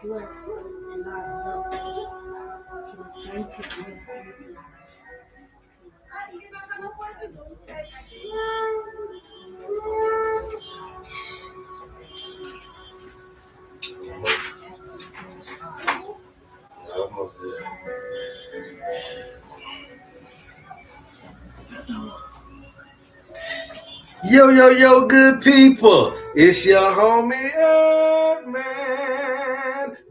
Yo, yo, yo, good people. It's your homie HerbMan.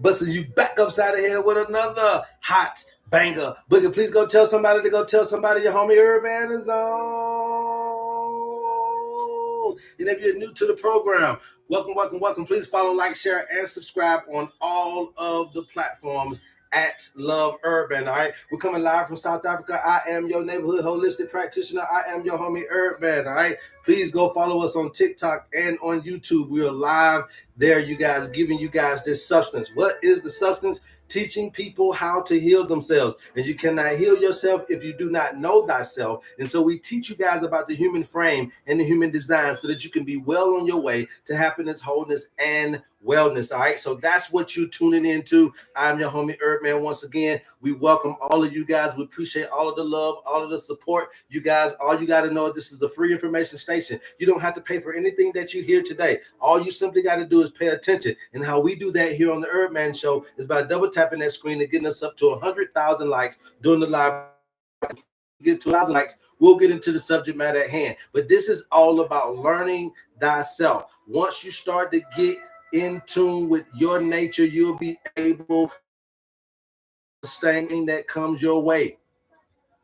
Busting you back upside the head with another hot banger. Boogie, please go tell somebody to go tell somebody your homie HerbMan is on. And if you're new to the program, welcome, welcome, welcome. Please follow, like, share, and subscribe on all of the platforms at Love Urban. All right, we're coming live from South Africa. I am your neighborhood holistic practitioner. I am your homie Urban. All right, please go follow us on TikTok and on YouTube. We are live there, you guys, giving you guys this substance. What is the substance? Teaching people how to heal themselves. And you cannot heal yourself if you do not know thyself. And so we teach you guys about the human frame and the human design so that you can be well on your way to happiness, wholeness, and wellness. All right, so that's what you're tuning into. I'm your homie HerbMan. Once again, we welcome all of you guys. We appreciate all of the love, all of the support. You guys, all you got to know, this is a free information station. You don't have to pay for anything that you hear today. All you simply got to do is pay attention. And how we do that here on the HerbMan Show is by double tapping that screen and getting us up to 100,000 likes during the live. Get to 1,000 likes, we'll get into the subject matter at hand. But this is all about learning thyself. Once you start to get in tune with your nature, you'll be able to sustain that comes your way.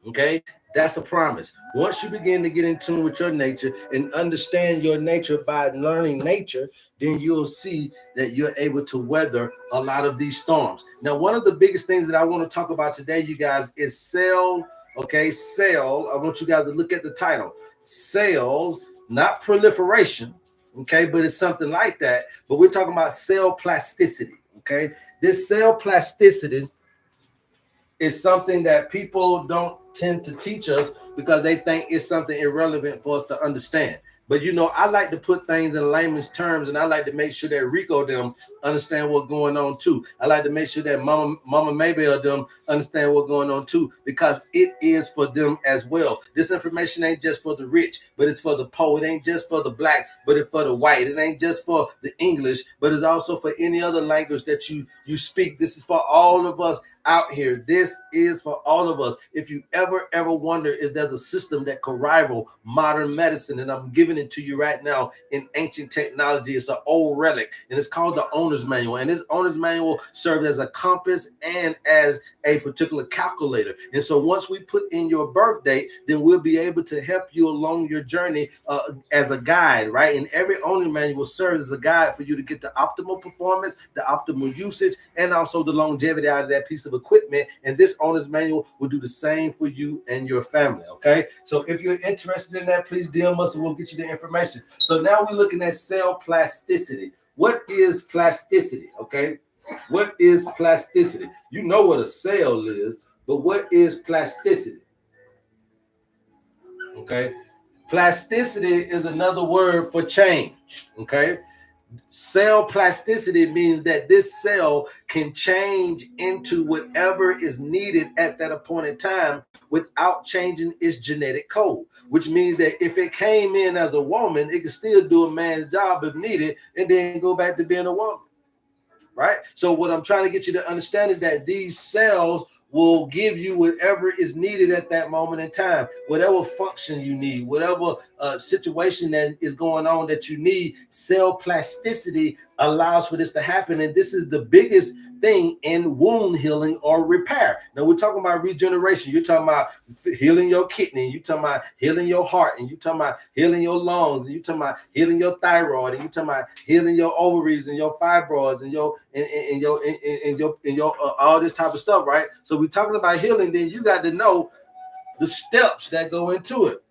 Okay, that's a promise. Once you begin to get in tune with your nature and understand your nature by learning nature, then you'll see that you're able to weather a lot of these storms. Now, one of the biggest things that I want to talk about today, you guys, is cell. Okay, cell. I want you guys to look at the title. Cell, not proliferation. Okay, but it's something like that. But we're talking about cell plasticity. Okay, this cell plasticity is something that people don't tend to teach us because they think it's something irrelevant for us to understand. But you know, I like to put things in layman's terms, and I like to make sure that Rico them understand what's going on too. I like to make sure that Mama Maybell them understand what's going on too, because it is for them as well. This information ain't just for the rich, but it's for the poor. It ain't just for the black, but it's for the white. It ain't just for the English, but it's also for any other language that you speak. This is for all of us out here. This is for all of us. If you ever wonder if there's a system that could rival modern medicine, and I'm giving it to you right now in ancient technology, it's an old relic, and it's called the owner's manual. And this owner's manual serves as a compass and as a particular calculator. And so once we put in your birth date, then we'll be able to help you along your journey as a guide, right? And every owner's manual serves as a guide for you to get the optimal performance, the optimal usage, and also the longevity out of that piece of equipment. And this owner's manual will do the same for you and your family. Okay, so if you're interested in that, please DM us and we'll get you the information. So now we're looking at cell plasticity. What is plasticity? Okay, what is plasticity? You know what a cell is, but what is plasticity? Okay, plasticity is another word for change. Okay, cell plasticity means that this cell can change into whatever is needed at that appointed time without changing its genetic code, which means that if it came in as a woman, it can still do a man's job if needed and then go back to being a woman, right? So what I'm trying to get you to understand is that these cells will give you whatever is needed at that moment in time, whatever function you need, whatever situation that is going on that you need. Cell plasticity allows for this to happen, and this is the biggest thing in wound healing or repair. Now we're talking about regeneration. You're talking about healing your kidney, you're talking about healing your heart, and you're talking about healing your lungs, and you're talking about healing your thyroid, and you're talking about healing your ovaries and your fibroids and your all this type of stuff, right? So we're talking about healing. Then you got to know the steps that go into it.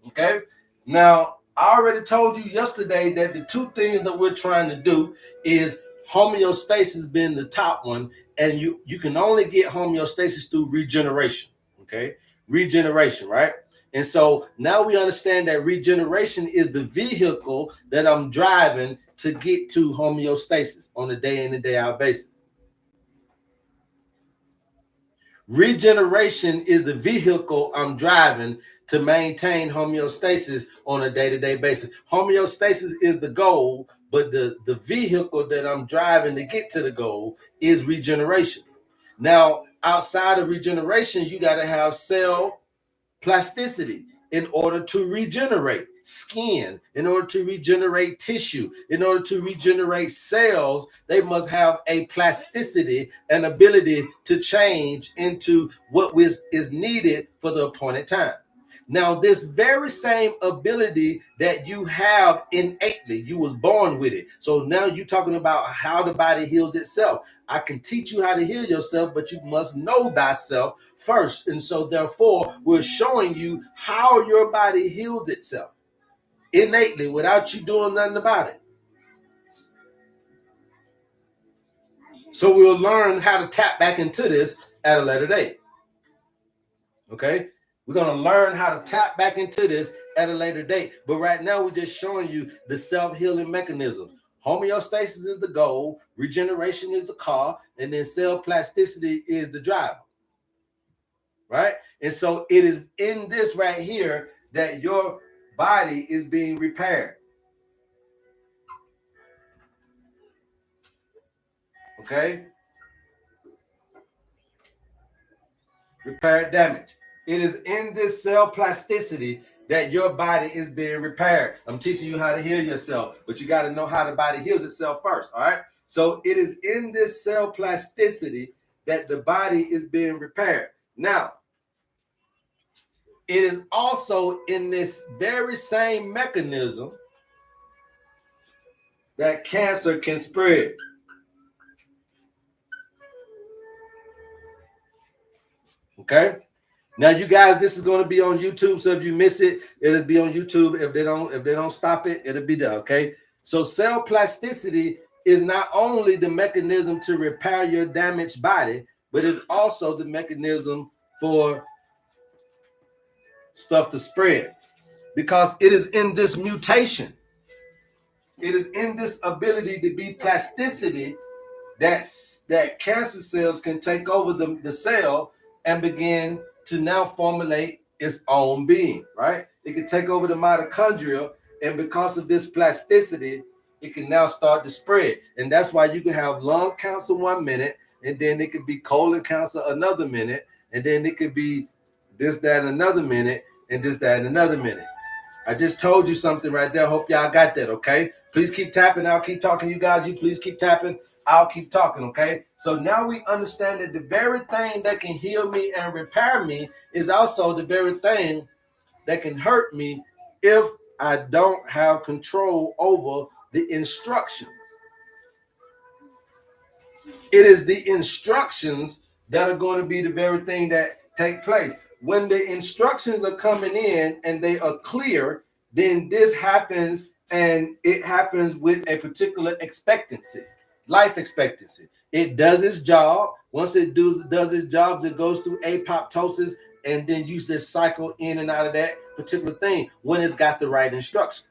Okay, now I already told you yesterday that the two things that we're trying to do is homeostasis being the top one, and you can only get homeostasis through regeneration. Okay, regeneration, right? And so now we understand that regeneration is the vehicle that I'm driving to get to homeostasis on a day in and day out basis. Regeneration is the vehicle I'm driving to maintain homeostasis on a day-to-day basis. Homeostasis is the goal, but the vehicle that I'm driving to get to the goal is regeneration. Now, outside of regeneration, you got to have cell plasticity in order to regenerate skin, in order to regenerate tissue, in order to regenerate cells. They must have a plasticity, an ability to change into what is needed for the appointed time. Now, this very same ability that you have innately, you was born with it. So now you're talking about how the body heals itself. I can teach you how to heal yourself, but you must know thyself first. And so therefore, we're showing you how your body heals itself innately without you doing nothing about it. So we'll learn how to tap back into this at a later date. Okay? We're going to learn how to tap back into this at a later date. But right now, we're just showing you the self-healing mechanism. Homeostasis is the goal, regeneration is the car, and then cell plasticity is the driver. Right? And so it is in this right here that your body is being repaired. Okay? Repair damage. It is in this cell plasticity that your body is being repaired. I'm teaching you how to heal yourself, but you got to know how the body heals itself first. All right. So it is in this cell plasticity that the body is being repaired. Now, it is also in this very same mechanism that cancer can spread. Okay. Now, you guys, this is going to be on YouTube. So if you miss it, it'll be on YouTube. If they don't stop it, it'll be there. Okay. So cell plasticity is not only the mechanism to repair your damaged body, but it's also the mechanism for stuff to spread, because it is in this mutation. It is in this ability to be plasticity that cancer cells can take over the cell and begin to now formulate its own being, right? It can take over the mitochondria, and because of this plasticity, it can now start to spread. And that's why you can have lung cancer 1 minute, and then it could be colon cancer another minute, and then it could be this, that, another minute, and this, that, and another minute. I just told you something right there. Hope y'all got that, okay? Please keep tapping. I'll keep talking to you guys. You please keep tapping. I'll keep talking, okay? So now we understand that the very thing that can heal me and repair me is also the very thing that can hurt me if I don't have control over the instructions. It is the instructions that are going to be the very thing that take place. When the instructions are coming in and they are clear, then this happens, and it happens with a particular expectancy, life expectancy. It does its job. Once it does its job, it goes through apoptosis, and then you just cycle in and out of that particular thing when it's got the right instructions.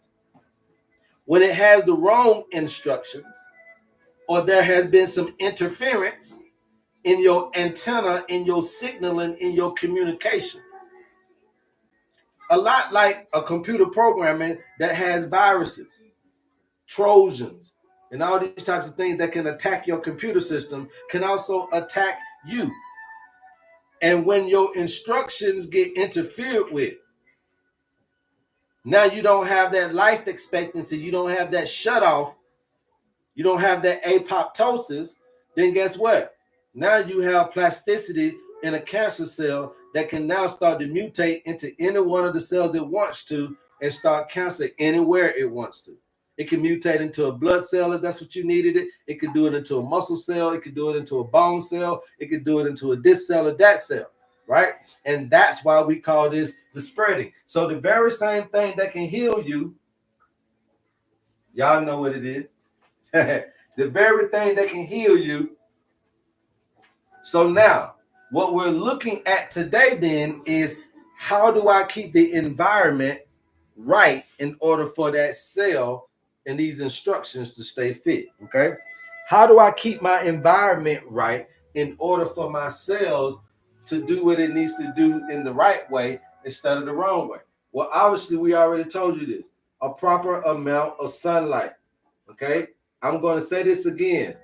When it has the wrong instructions, or there has been some interference in your antenna, in your signaling, in your communication. A lot like a computer programming that has viruses, Trojans, and all these types of things that can attack your computer system can also attack you. And when your instructions get interfered with, now you don't have that life expectancy, you don't have that shut off, you don't have that apoptosis, then guess what? Now you have plasticity in a cancer cell that can now start to mutate into any one of the cells it wants to and start cancer anywhere it wants to. It can mutate into a blood cell if that's what you needed it. It could do it into a muscle cell. It could do it into a bone cell. It could do it into a this cell or that cell, right? And that's why we call this the spreading. So the very same thing that can heal you, y'all know what it is. The very thing that can heal you. So now, what we're looking at today then is how do I keep the environment right in order for that cell and these instructions to stay fit? Okay. How do I keep my environment right in order for my cells to do what it needs to do in the right way instead of the wrong way? Well, obviously, we already told you this: a proper amount of sunlight. Okay. I'm going to say this again.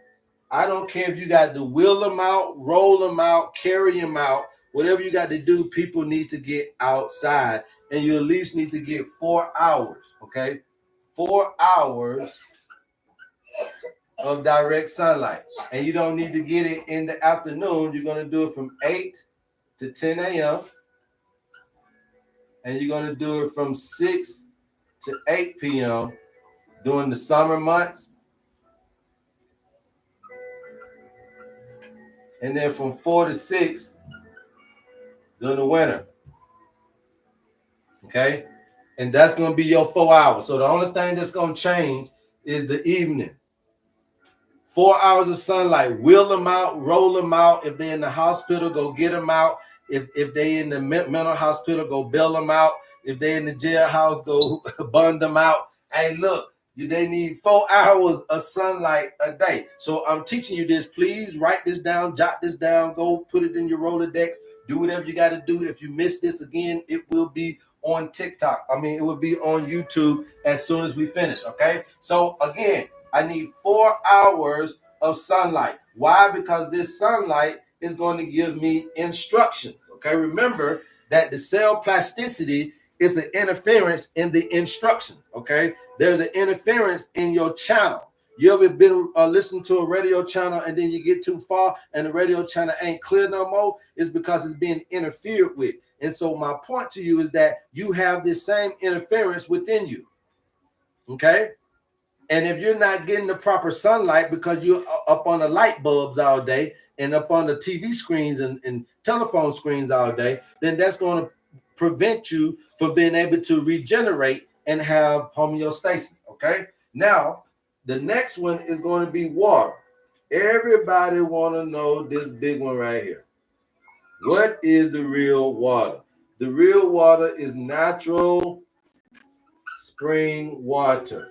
I don't care if you got to wheel them out, roll them out, carry them out, whatever you got to do, people need to get outside. And you at least need to get 4 hours, okay? 4 hours of direct sunlight. And you don't need to get it in the afternoon. You're going to do it from 8 to 10 a.m. And you're going to do it from 6 to 8 p.m. during the summer months. And then from 4 to 6 during the winter. Okay? And that's going to be your 4 hours. So the only thing that's going to change is the evening. 4 hours of sunlight. Wheel them out, roll them out. If they're in the hospital, go get them out. If they in the mental hospital, go bail them out. If they in the jailhouse, go burn them out. Hey, look, they need 4 hours of sunlight a day. So I'm teaching you this. Please write this down, jot this down, go put it in your Rolodex. Do whatever you got to do. If you miss this again, it will be on TikTok. I mean, it will be on YouTube as soon as we finish, okay? So again, I need 4 hours of sunlight. Why? Because this sunlight is going to give me instructions, okay? Remember that the cell plasticity is the interference in the instructions, okay? There's an interference in your channel. You ever been listening to a radio channel and then you get too far and the radio channel ain't clear no more? It's because it's being interfered with. And so my point to you is that you have this same interference within you, okay? And if you're not getting the proper sunlight because you're up on the light bulbs all day and up on the TV screens and telephone screens all day, then that's going to prevent you from being able to regenerate and have homeostasis, okay? Now, the next one is going to be water. Everybody want to know this big one right here. What is the real water? The real water is natural spring water.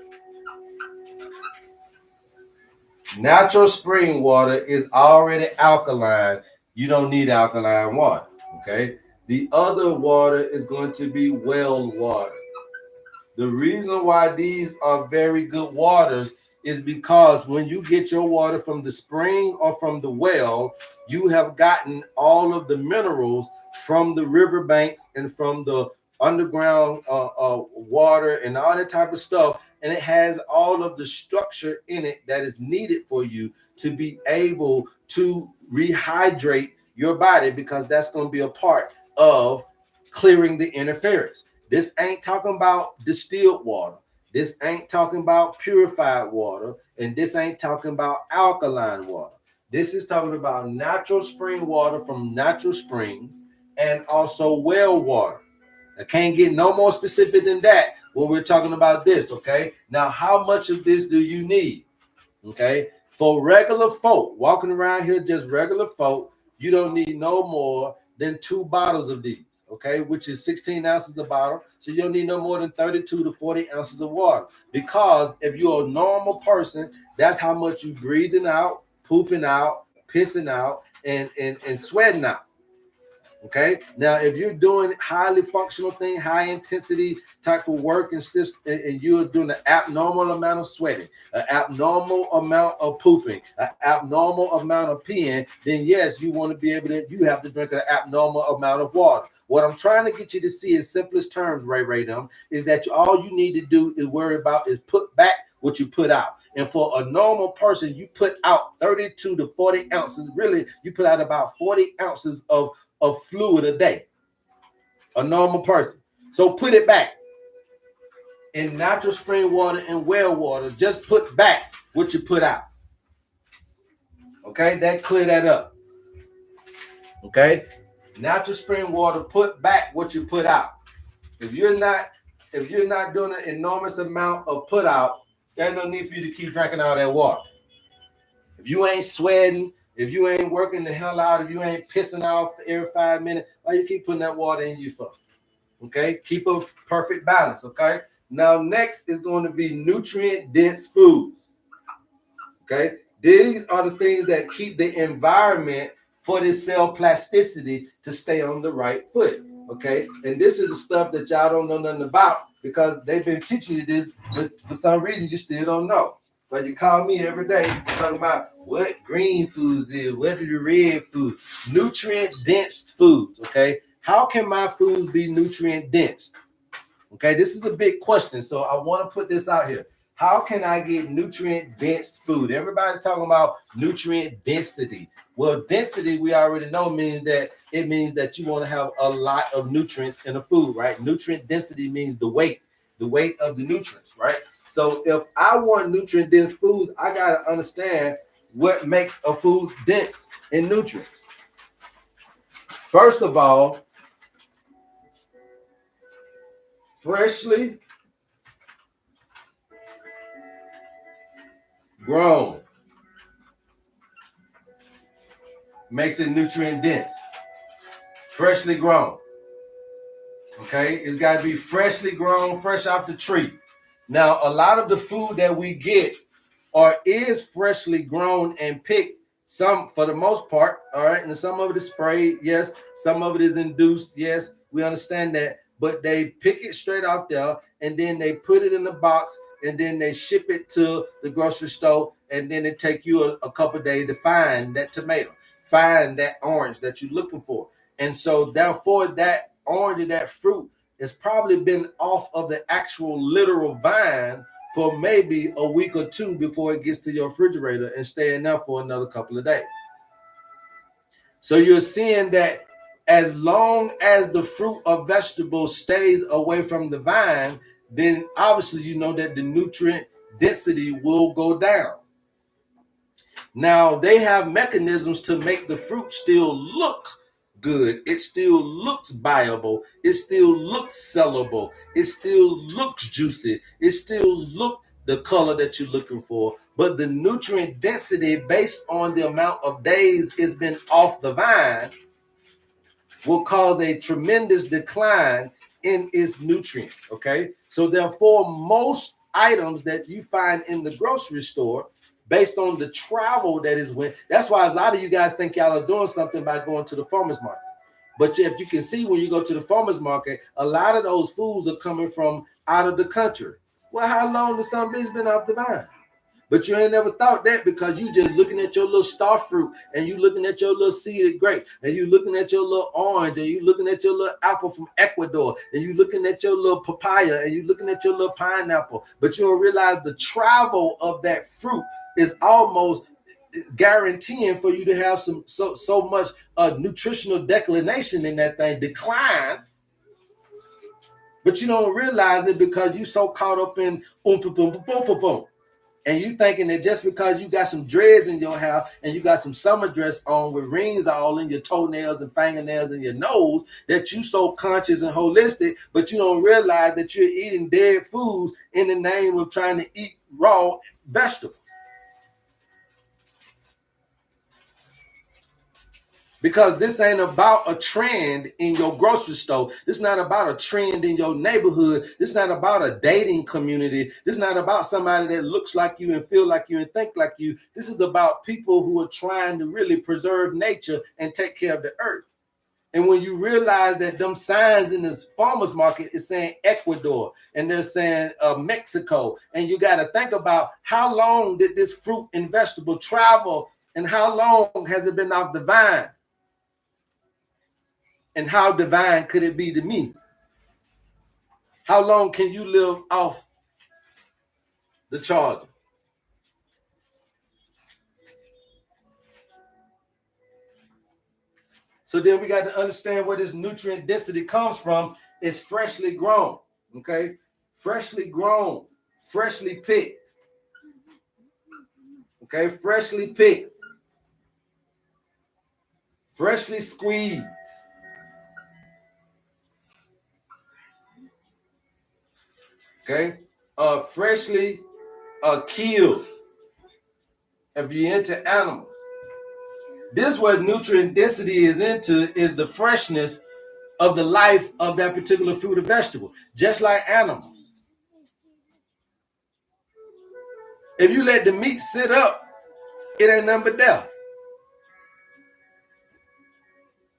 Natural spring water is already alkaline. You don't need alkaline water, okay? The other water is going to be well water. The reason why these are very good waters is because when you get your water from the spring or from the well, you have gotten all of the minerals from the riverbanks and from the underground water and all that type of stuff. And it has all of the structure in it that is needed for you to be able to rehydrate your body, because that's going to be a part of clearing the interference. This ain't talking about distilled water. This ain't talking about purified water. And this ain't talking about alkaline water. This is talking about natural spring water from natural springs and also well water. I can't get no more specific than that when we're talking about this, okay? Now, how much of this do you need, okay? For regular folk, walking around here, just regular folk, you don't need no more than 2 bottles of these, okay, which is 16 ounces a bottle. So you don't need no more than 32 to 40 ounces of water, because if you're a normal person, that's how much you breathing out, pooping out, pissing out, and sweating out. Okay. Now, if you're doing highly functional thing, high intensity type of work, and you're doing an abnormal amount of sweating, an abnormal amount of pooping, an abnormal amount of peeing, then yes, you want to be able to, you have to drink an abnormal amount of water. What I'm trying to get you to see in simplest terms, Ray, is that all you need to do is worry about is put back what you put out. And for a normal person, you put out 32 to 40 ounces. Really, you put out about 40 ounces of fluid a day, a normal person. So put it back in natural spring water and well water. Just put back what you put out. Okay, that clear that up. Okay, natural spring water, put back what you put out. If you're not doing an enormous amount of put out, there's no need for you to keep drinking all that water. If you ain't sweating, if you ain't working the hell out, if you ain't pissing off every 5 minutes, why you keep putting that water in you for? Okay, keep a perfect balance. Okay, now next is going to be nutrient dense foods. Okay, these are the things that keep the environment for this cell plasticity to stay on the right foot. Okay, and this is the stuff that y'all don't know nothing about because they've been teaching you this, but for some reason you still don't know. But you call me every day talking about what green foods is, what are the red foods, nutrient dense foods. Okay, how can my foods be nutrient dense? Okay, this is a big question, so I want to put this out here. How can I get nutrient dense food? Everybody talking about nutrient density. Well, density we already know means that you want to have a lot of nutrients in a food, right? Nutrient density means the weight of the nutrients, right? So if I want nutrient dense foods, I gotta understand what makes a food dense in nutrients. First of all, freshly grown makes it nutrient dense. Freshly grown. Okay, it's got to be freshly grown, fresh off the tree. Now, a lot of the food that we get is freshly grown and picked. Some, for the most part, all right, and some of it is sprayed, yes. Some of it is induced, yes. We understand that, but they pick it straight off there, and then they put it in the box, and then they ship it to the grocery store, and then it take you a couple of days to find that tomato, find that orange that you're looking for, and so therefore that orange or that fruit has probably been off of the actual literal vine for maybe a week or two before it gets to your refrigerator and staying there for another couple of days. So you're seeing that as long as the fruit or vegetable stays away from the vine, then obviously you know that the nutrient density will go down. Now they have mechanisms to make the fruit still look good. It still looks viable. It still looks sellable. It still looks juicy. It still looks the color that you're looking for. But the nutrient density based on the amount of days it's been off the vine will cause a tremendous decline in its nutrients. Okay. So therefore, most items that you find in the grocery store based on the travel that is went. That's why a lot of you guys think y'all are doing something by going to the farmer's market. But if you can see when you go to the farmer's market, a lot of those foods are coming from out of the country. Well, how long has some bitch been off the vine? But you ain't never thought that because you just looking at your little star fruit and you looking at your little seeded grape and you looking at your little orange and you looking at your little apple from Ecuador and you looking at your little papaya and you looking at your little pineapple. But you don't realize the travel of that fruit is almost guaranteeing for you to have so much nutritional declination in that thing, decline. But you don't realize it because you so caught up in and you thinking that just because you got some dreads in your hair and you got some summer dress on with rings all in your toenails and fingernails and your nose, that you so conscious and holistic, but you don't realize that you're eating dead foods in the name of trying to eat raw vegetables. Because this ain't about a trend in your grocery store. This is not about a trend in your neighborhood. This is not about a dating community. This is not about somebody that looks like you and feel like you and think like you. This is about people who are trying to really preserve nature and take care of the earth. And when you realize that them signs in this farmer's market is saying Ecuador and they're saying Mexico, and you got to think about how long did this fruit and vegetable travel and how long has it been off the vine? And how divine could it be to me? How long can you live off the charger? So then we got to understand where this nutrient density comes from. It's freshly grown, okay? Freshly grown, freshly picked, okay? Freshly picked, freshly squeezed, okay? Freshly killed. If you're into animals, this what nutrient density is into, is the freshness of the life of that particular fruit or vegetable, just like animals. If you let the meat sit up, it ain't nothing but death.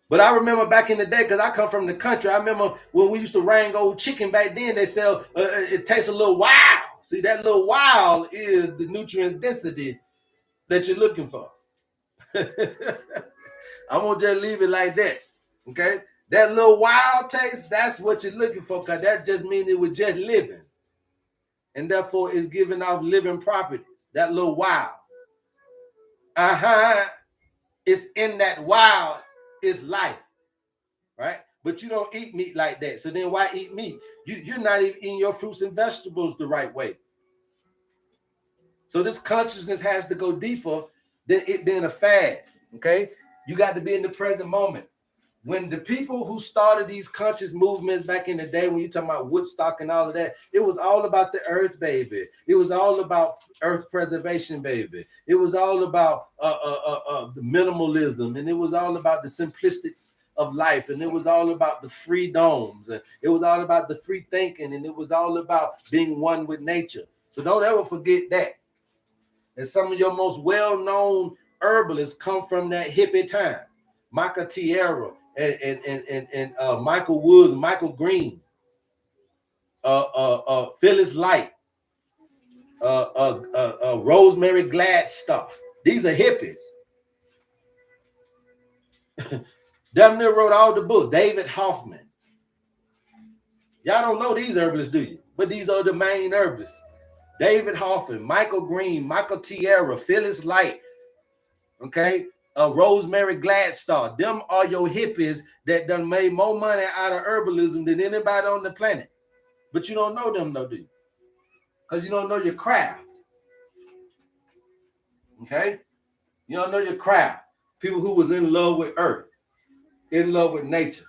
But I remember back in the day, because I come from the country, I remember when we used to wrangle old chicken back then, they sell, it tastes a little wild. See, that little wild is the nutrient density that you're looking for. I'm going to just leave it like that, okay? That little wild taste, that's what you're looking for, because that just means it was just living. And therefore, it's giving off living properties. That little wild. It's in that wild, it's life. Right? But you don't eat meat like that. So then why eat meat? You're not even eating your fruits and vegetables the right way. So this consciousness has to go deeper than it being a fad. Okay? You got to be in the present moment. When the people who started these conscious movements back in the day, when you're talking about Woodstock and all of that, it was all about the earth, baby. It was all about earth preservation, baby. It was all about the minimalism, and it was all about the simplistics of life, and it was all about the freedoms, and it was all about the free thinking, and it was all about being one with nature. So don't ever forget that. And some of your most well-known herbalists come from that hippie time. Maka Tierra and Michael Woods, Michael Green, Phyllis Light, Rosemary Gladstar. These are hippies. Damn near wrote all the books. David Hoffman. Y'all don't know these herbalists, do you? But these are the main herbalists. David Hoffman, Michael Green, Michael Tierra, Phyllis Light, okay? Rosemary Gladstar. Them are your hippies that done made more money out of herbalism than anybody on the planet. But you don't know them, though, do you? Because you don't know your craft. Okay? You don't know your craft. People who was in love with earth, in love with nature.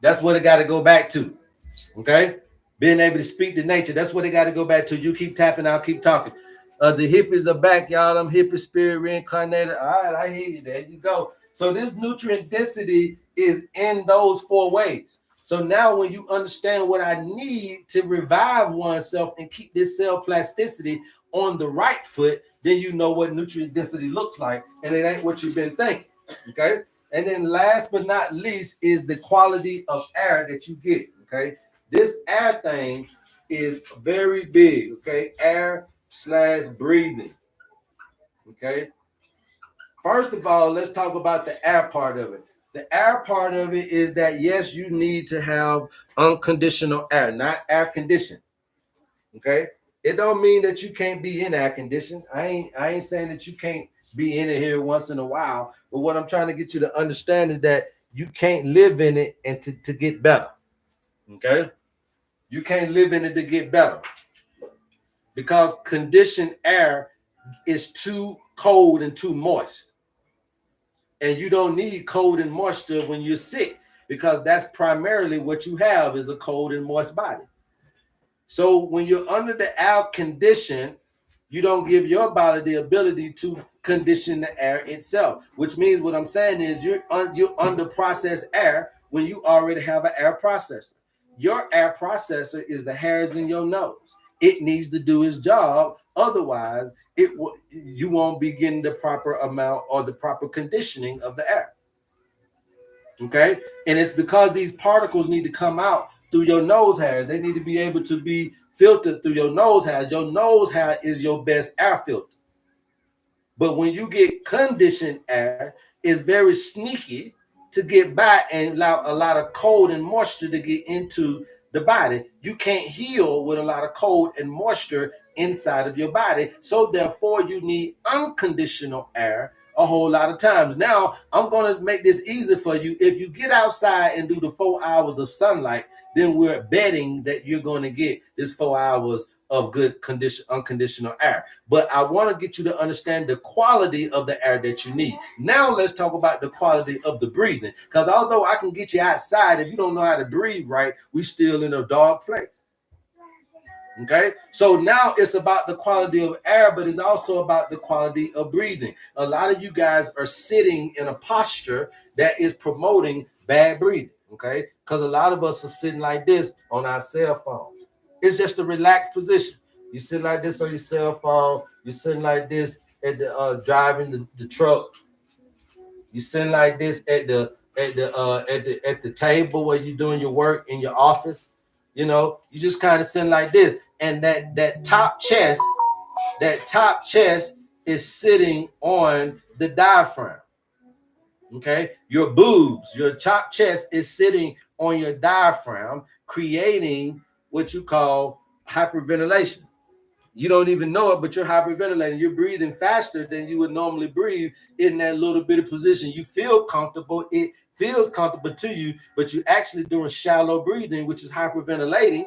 That's what it got to go back to. Okay? Being able to speak to nature. That's what it got to go back to. You keep tapping, I'll keep talking. The hippies are back, y'all. I'm hippie spirit reincarnated. All right, I hear you. There you go. So this nutrient density is in those 4 ways. So now when you understand what I need to revive oneself and keep this cell plasticity on the right foot, then you know what nutrient density looks like, and it ain't what you've been thinking, okay? And then last but not least is the quality of air that you get, okay? This air thing is very big, okay? Air/breathing, okay? First of all, let's talk about the air part of it. The air part of it is that, yes, you need to have unconditional air, not air conditioned, okay? It don't mean that you can't be in air conditioned. I ain't saying that you can't be in it here once in a while, but what I'm trying to get you to understand is that you can't live in it and to get better, okay? You can't live in it to get better because conditioned air is too cold and too moist. And you don't need cold and moisture when you're sick because that's primarily what you have is a cold and moist body. So when you're under the air condition, you don't give your body the ability to condition the air itself, which means what I'm saying is you're under processed air when you already have an air processor. Your air processor is the hairs in your nose. It needs to do its job. Otherwise, you won't be getting the proper amount or the proper conditioning of the air. Okay? And it's because these particles need to come out through your nose hairs. They need to be able to be filtered through your nose hairs. Your nose hair is your best air filter. But when you get conditioned air, it's very sneaky to get by and allow a lot of cold and moisture to get into the body. You can't heal with a lot of cold and moisture inside of your body. So therefore, you need unconditional air a whole lot of times. Now, I'm going to make this easy for you. If you get outside and do the 4 hours of sunlight, then we're betting that you're going to get this 4 hours of good condition, unconditional air. But I want to get you to understand the quality of the air that you need. Now let's talk about the quality of the breathing. Because although I can get you outside, if you don't know how to breathe right, we still in a dark place. Okay, so now it's about the quality of air, but it's also about the quality of breathing. A lot of you guys are sitting in a posture that is promoting bad breathing. Okay, because a lot of us are sitting like this on our cell phone. It's just a relaxed position. You sit like this on your cell phone. You're sitting like this at the driving the truck. You sitting like this at the table where you're doing your work in your office. You know, you just kind of sitting like this, and that top chest is sitting on the diaphragm. Okay, your boobs, your top chest is sitting on your diaphragm, creating what you call hyperventilation. You don't even know it, but you're hyperventilating. You're breathing faster than you would normally breathe in that little bit of position. You feel comfortable. It feels comfortable to you, but you're actually doing shallow breathing, which is hyperventilating,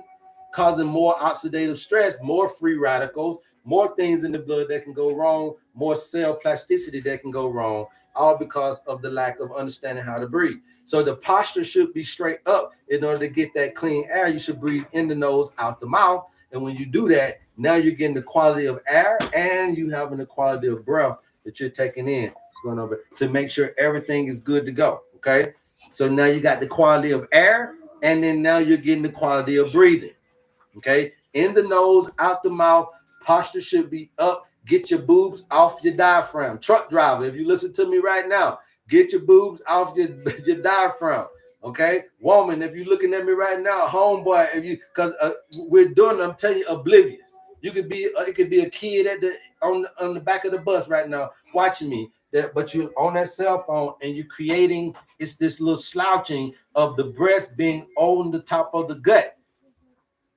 causing more oxidative stress, more free radicals, more things in the blood that can go wrong, more cell plasticity that can go wrong, all because of the lack of understanding how to breathe. So the posture should be straight up. In order to get that clean air, you should breathe in the nose, out the mouth. And when you do that, now you're getting the quality of air and you having the quality of breath that you're taking in. What's going on to make sure everything is good to go. Okay. So now you got the quality of air, and then now you're getting the quality of breathing. Okay. In the nose, out the mouth, posture should be up. Get your boobs off your diaphragm. Truck driver, if you listen to me right now, get your boobs off your diaphragm. Okay, woman, if you're looking at me right now, homeboy, if you, because we're doing, I'm telling you, oblivious. You could be, it could be a kid at the on the back of the bus right now watching me. But you're on that cell phone and you're creating, it's this little slouching of the breast being on the top of the gut,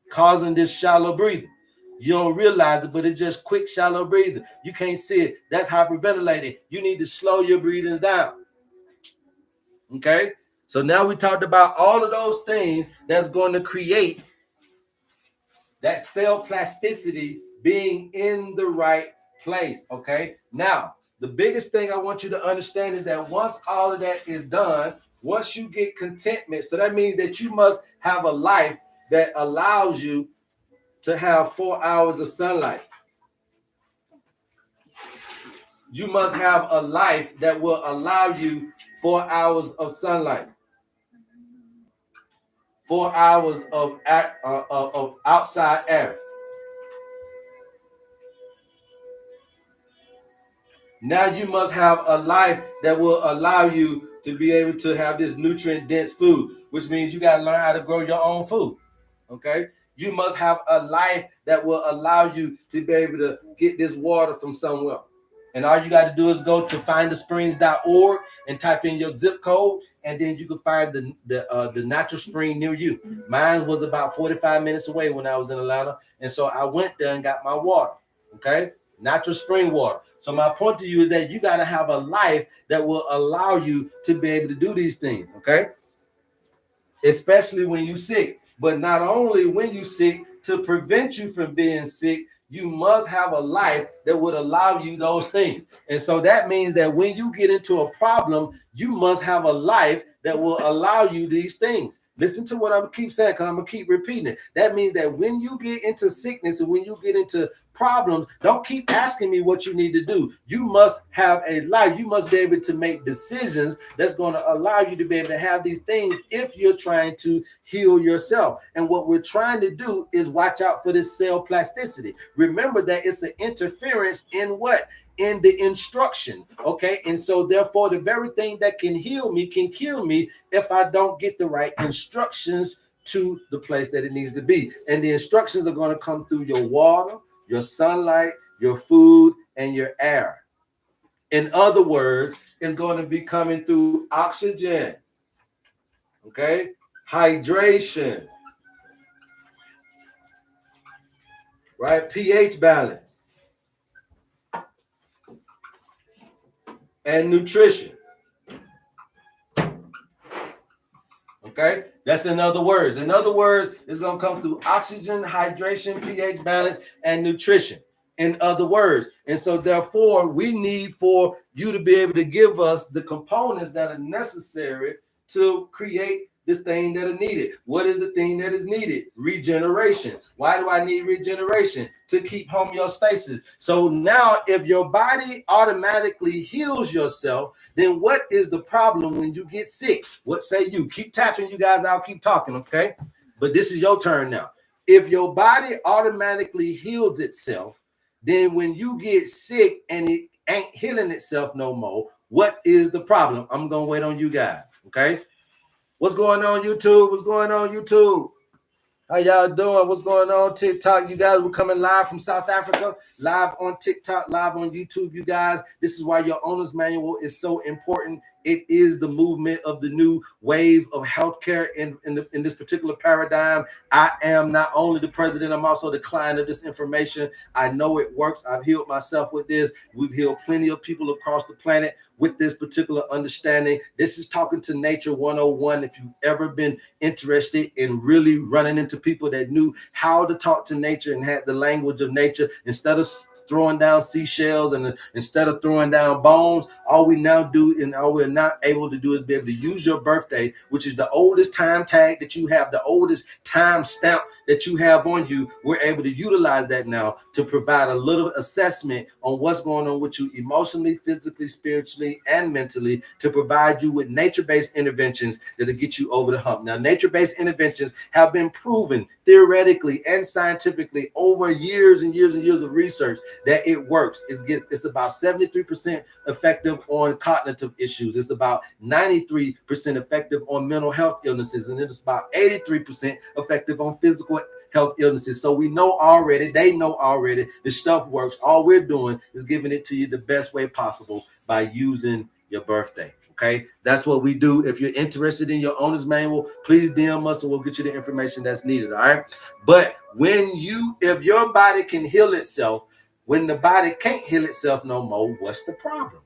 causing this shallow breathing. You don't realize it, but it's just quick, shallow breathing. You can't see it. That's hyperventilating. You need to slow your breathing down. Okay? So now we talked about all of those things that's going to create that cell plasticity being in the right place. Okay? Now, the biggest thing I want you to understand is that once all of that is done, once you get contentment, so that means that you must have a life that allows you to have 4 hours of sunlight. You must have a life that will allow you 4 hours of sunlight, 4 hours of outside air. Now you must have a life that will allow you to be able to have this nutrient-dense food, which means you got to learn how to grow your own food. Okay? You must have a life that will allow you to be able to get this water from somewhere. And all you got to do is go to findsprings.org and type in your zip code, and then you can find the natural spring near you. Mine was about 45 minutes away when I was in Atlanta, and so I went there and got my water. Okay, natural spring water. So my point to you is that you got to have a life that will allow you to be able to do these things. Okay, especially when you're sick, but not only when you're sick. To prevent you from being sick, you must have a life that would allow you those things. And so that means that when you get into a problem, you must have a life that will allow you these things. Listen to what I'm gonna keep saying, because I'm gonna keep repeating it. That means that when you get into sickness and when you get into problems, don't keep asking me what you need to do. You must have a life. You must be able to make decisions that's going to allow you to be able to have these things if you're trying to heal yourself. And what we're trying to do is watch out for this cell plasticity. Remember that it's an interference in what? In the instruction. Okay, and so therefore the very thing that can heal me can kill me if I don't get the right instructions to the place that it needs to be. And the instructions are going to come through your water, your sunlight, your food, and your air. In other words, it's going to be coming through oxygen, okay, hydration, right, pH balance, and nutrition. Okay, that's in other words. In other words, it's going to come through oxygen, hydration, pH balance, and nutrition. In other words, and so therefore, we need for you to be able to give us the components that are necessary to create this thing that is needed. What is the thing that is needed? Regeneration. Why do I need regeneration? To keep homeostasis. So now if your body automatically heals yourself, then what is the problem when you get sick? What say you? Keep tapping, you guys. I'll keep talking, okay? But this is your turn now. If your body automatically heals itself, then when you get sick and it ain't healing itself no more, what is the problem? I'm gonna wait on you guys, okay? What's going on, YouTube? What's going on, YouTube? How y'all doing? What's going on, TikTok? You guys, we're coming live from South Africa, live on TikTok, live on YouTube, you guys. This is why your owner's manual is so important. It is the movement of the new wave of healthcare in this particular paradigm. I am not only the president, I'm also the client of this information. I know it works. I've healed myself with this. We've healed plenty of people across the planet with this particular understanding. This is Talking to Nature 101. If you've ever been interested in really running into people that knew how to talk to nature and had the language of nature, instead of throwing down seashells and instead of throwing down bones, all we now do and all we're not able to do is be able to use your birthday, which is the oldest time tag that you have, the oldest time stamp that you have on you. We're able to utilize that now to provide a little assessment on what's going on with you emotionally, physically, spiritually, and mentally, to provide you with nature-based interventions that'll get you over the hump. Now, nature-based interventions have been proven theoretically and scientifically over years and years and years of research that it works. It's about 73% effective on cognitive issues. It's about 93% effective on mental health illnesses, and it's about 83% effective on physical health illnesses. So we know already, they know already, the stuff works. All we're doing is giving it to you the best way possible by using your birthday. Okay, that's what we do. If you're interested in your owner's manual, please DM us and we'll get you the information that's needed. All right. But if your body can heal itself, when the body can't heal itself no more, what's the problem?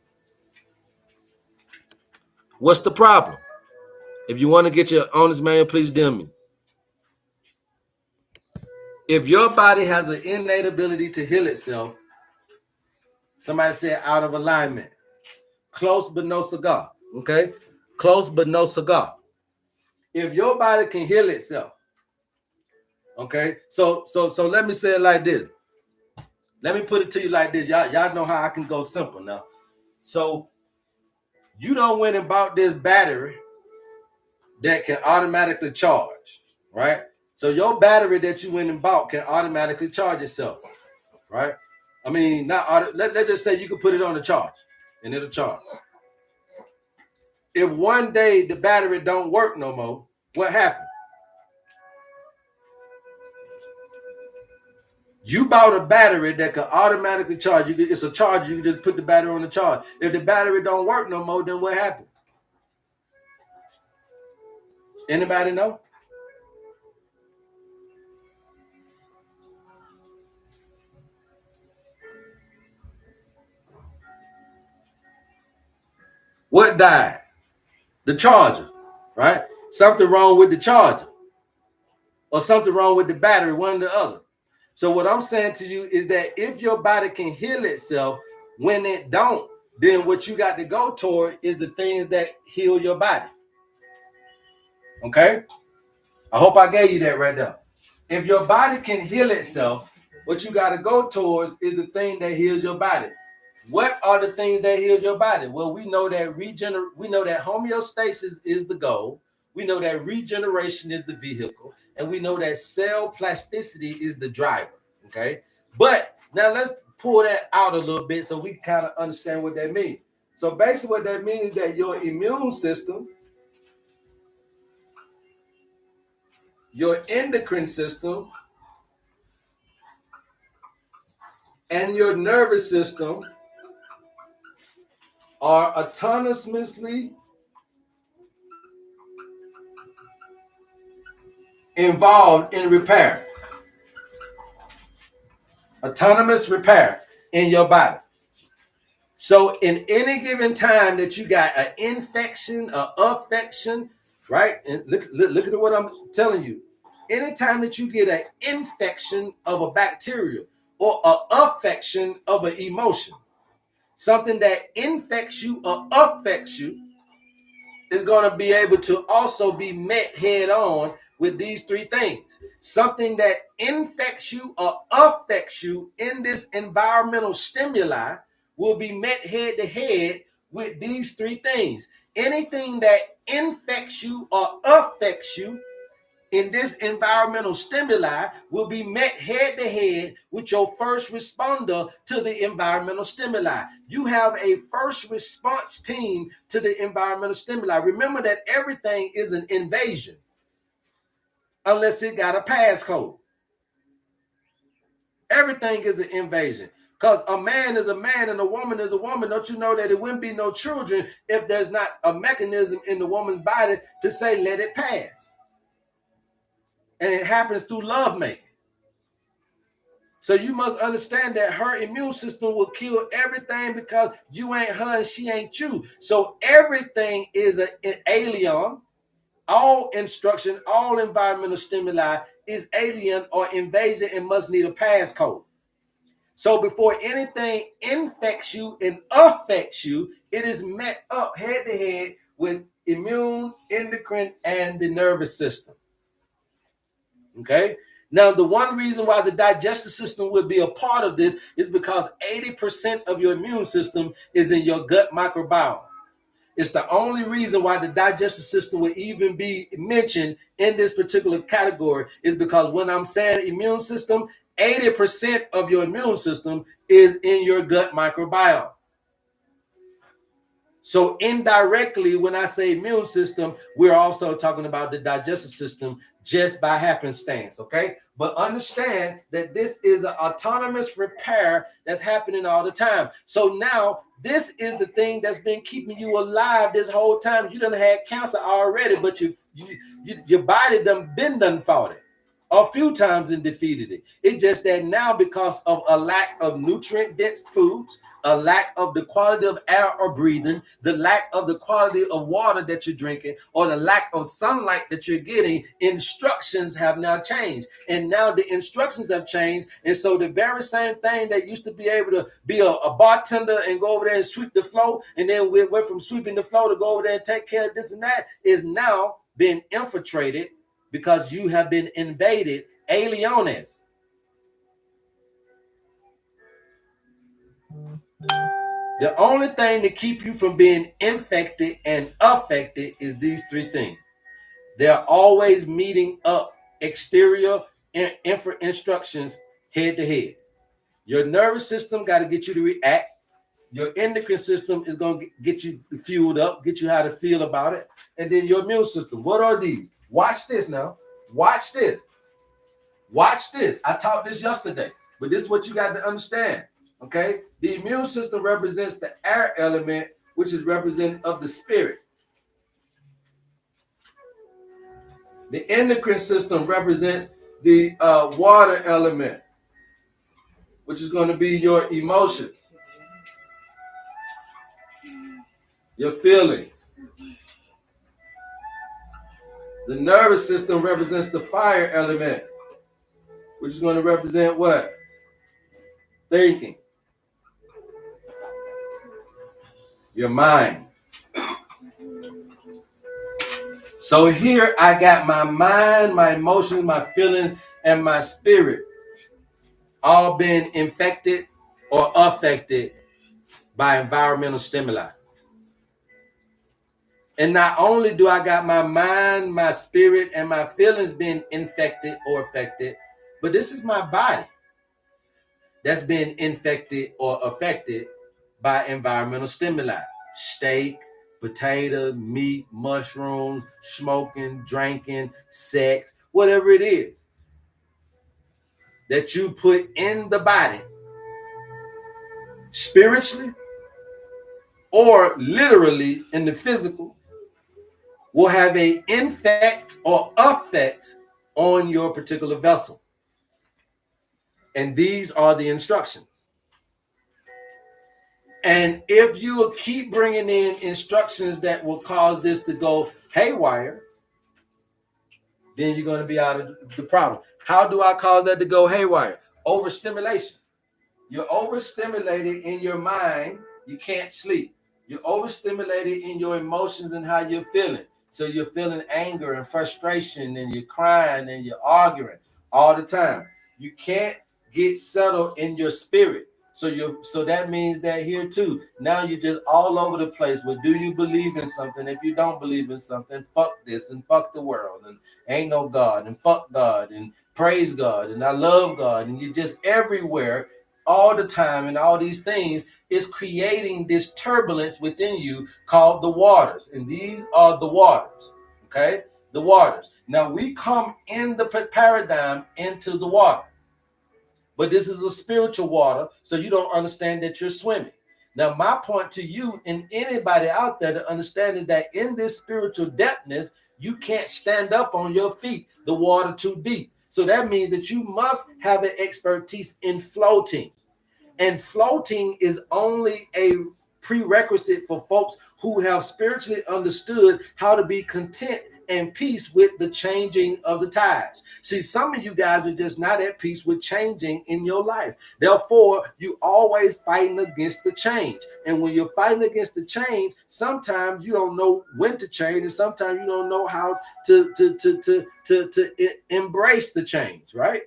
What's the problem? If you want to get your owner's manual, please DM me. If your body has an innate ability to heal itself, somebody said out of alignment, close but no cigar. Okay, close but no cigar. If your body can heal itself, okay, so let me say it like this. Let me put it to you like this. Y'all know how I can go simple now. So you don't went and bought this battery that can automatically charge, right? So your battery that you went and bought can automatically charge itself, right? I mean, let's just say you could put it on the charge and it'll charge. If one day the battery don't work no more, what happened? You bought a battery that can automatically charge. It's a charger. You can just put the battery on the charge. If the battery don't work no more, then what happened? Anybody know? What died? The charger, right? Something wrong with the charger or something wrong with the battery, one or the other. So what I'm saying to you is that if your body can heal itself, when it don't, then what you got to go toward is the things that heal your body. Okay? I hope I gave you that right there. If your body can heal itself, what you got to go towards is the thing that heals your body. What are the things that heal your body? Well, we know that we know that homeostasis is the goal. We know that regeneration is the vehicle, and we know that cell plasticity is the driver. Okay, but now let's pull that out a little bit so we kind of understand what that means. So basically, what that means is that your immune system, your endocrine system, and your nervous system are autonomously involved in repair. Autonomous repair in your body. So in any given time that you got an infection, an affection, right? And look at what I'm telling you. Anytime that you get an infection of a bacteria or an affection of an emotion, something that infects you or affects you, is going to be able to also be met head on with these three things. Something that infects you or affects you in this environmental stimuli will be met head to head with these three things. Anything that infects you or affects you in this environmental stimuli will be met head to head with your first responder to the environmental stimuli. You have a first response team to the environmental stimuli. Remember that everything is an invasion unless it got a passcode. Everything is an invasion. Because a man is a man and a woman is a woman. Don't you know that it wouldn't be no children if there's not a mechanism in the woman's body to say, let it pass? And it happens through lovemaking. So you must understand that her immune system will kill everything because you ain't her and she ain't you. So everything is an alien. All instruction, all environmental stimuli is alien or invasion and must need a passcode. So before anything infects you and affects you, it is met up head to head with immune, endocrine, and the nervous system. Okay? Now, the one reason why the digestive system would be a part of this is because 80% of your immune system is in your gut microbiome. It's the only reason why the digestive system would even be mentioned in this particular category is because when I'm saying immune system, 80% of your immune system is in your gut microbiome. So indirectly, when I say immune system, we're also talking about the digestive system just by happenstance, okay? But understand that this is an autonomous repair that's happening all the time. So now this is the thing that's been keeping you alive this whole time. You done had cancer already, but your body done fought it a few times and defeated it. It's just that now because of a lack of nutrient-dense foods, a lack of the quality of air or breathing, the lack of the quality of water that you're drinking, or the lack of sunlight that you're getting, instructions have now changed. And now the instructions have changed. And so the very same thing that used to be able to be a bartender and go over there and sweep the floor, and then we went from sweeping the floor to go over there and take care of this and that, is now being infiltrated because you have been invaded, alienes. The only thing to keep you from being infected and affected is these three things. They're always meeting up exterior instructions head to head. Your nervous system got to get you to react. Your endocrine system is going to get you fueled up, get you how to feel about it. And then your immune system. What are these? Watch this now. Watch this. Watch this. I taught this yesterday, but this is what you got to understand. Okay? The immune system represents the air element, which is representative of the spirit. The endocrine system represents the water element, which is going to be your emotions, your feelings. The nervous system represents the fire element, which is going to represent what? Thinking. Your mind. So here I got my mind, my emotions, my feelings, and my spirit all being infected or affected by environmental stimuli. And not only do I got my mind, my spirit, and my feelings being infected or affected, but this is my body that's been infected or affected by environmental stimuli. Steak, potato, meat, mushrooms, smoking, drinking, sex, whatever it is that you put in the body, spiritually or literally in the physical, will have an infect or effect on your particular vessel. And these are the instructions. And if you will keep bringing in instructions that will cause this to go haywire, then you're going to be out of the problem. How do I cause that to go haywire? Overstimulation. You're overstimulated in your mind. You can't sleep. You're overstimulated in your emotions and how you're feeling. So you're feeling anger and frustration, and you're crying and you're arguing all the time. You can't get settled in your spirit. So that means that here too, now you're just all over the place. Well, do you believe in something? If you don't believe in something, fuck this and fuck the world and ain't no God and fuck God and praise God and I love God, and you're just everywhere all the time, and all these things is creating this turbulence within you called the waters. And these are the waters. Okay, the waters. Now we come in the paradigm into the water, but this is a spiritual water, so you don't understand that you're swimming. Now, my point to you and anybody out there to understand is that in this spiritual depthness, you can't stand up on your feet, the water too deep. So that means that you must have an expertise in floating. And floating is only a prerequisite for folks who have spiritually understood how to be content and peace with the changing of the tides. See, some of you guys are just not at peace with changing in your life. Therefore, you always fighting against the change. And when you're fighting against the change, sometimes you don't know when to change, and sometimes you don't know how to embrace the change, right?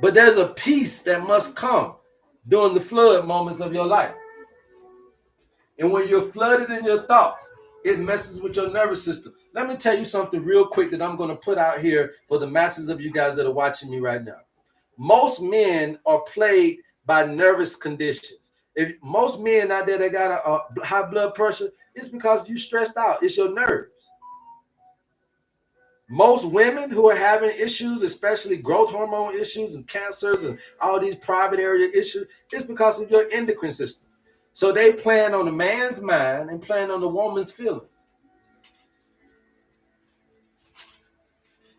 But there's a peace that must come during the flood moments of your life. And when you're flooded in your thoughts, it messes with your nervous system. Let me tell you something real quick that I'm going to put out here for the masses of you guys that are watching me right now. Most men are plagued by nervous conditions. If most men out there that got a high blood pressure, it's because you stressed out. It's your nerves. Most women who are having issues, especially growth hormone issues and cancers and all these private area issues, it's because of your endocrine system. So they plan on the man's mind and plan on the woman's feelings.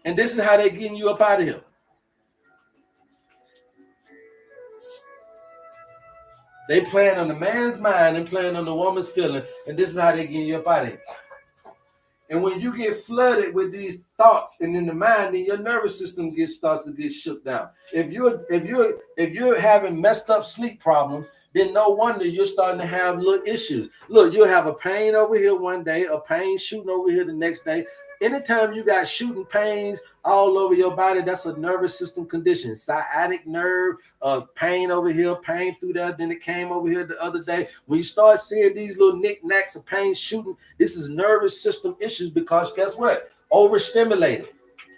And this is how they're getting you up out of here. They plan on the man's mind and plan on the woman's feeling, and this is how they're getting you up out of here. And when you get flooded with these thoughts and in the mind, then your nervous system starts to get shook down. If you're having messed up sleep problems, then no wonder you're starting to have little issues. Look, you'll have a pain over here one day, a pain shooting over here the next day. Anytime you got shooting pains all over your body, that's a nervous system condition. Sciatic nerve, pain over here, pain through there. Then it came over here the other day. When you start seeing these little knickknacks of pain shooting, this is nervous system issues because guess what? Overstimulated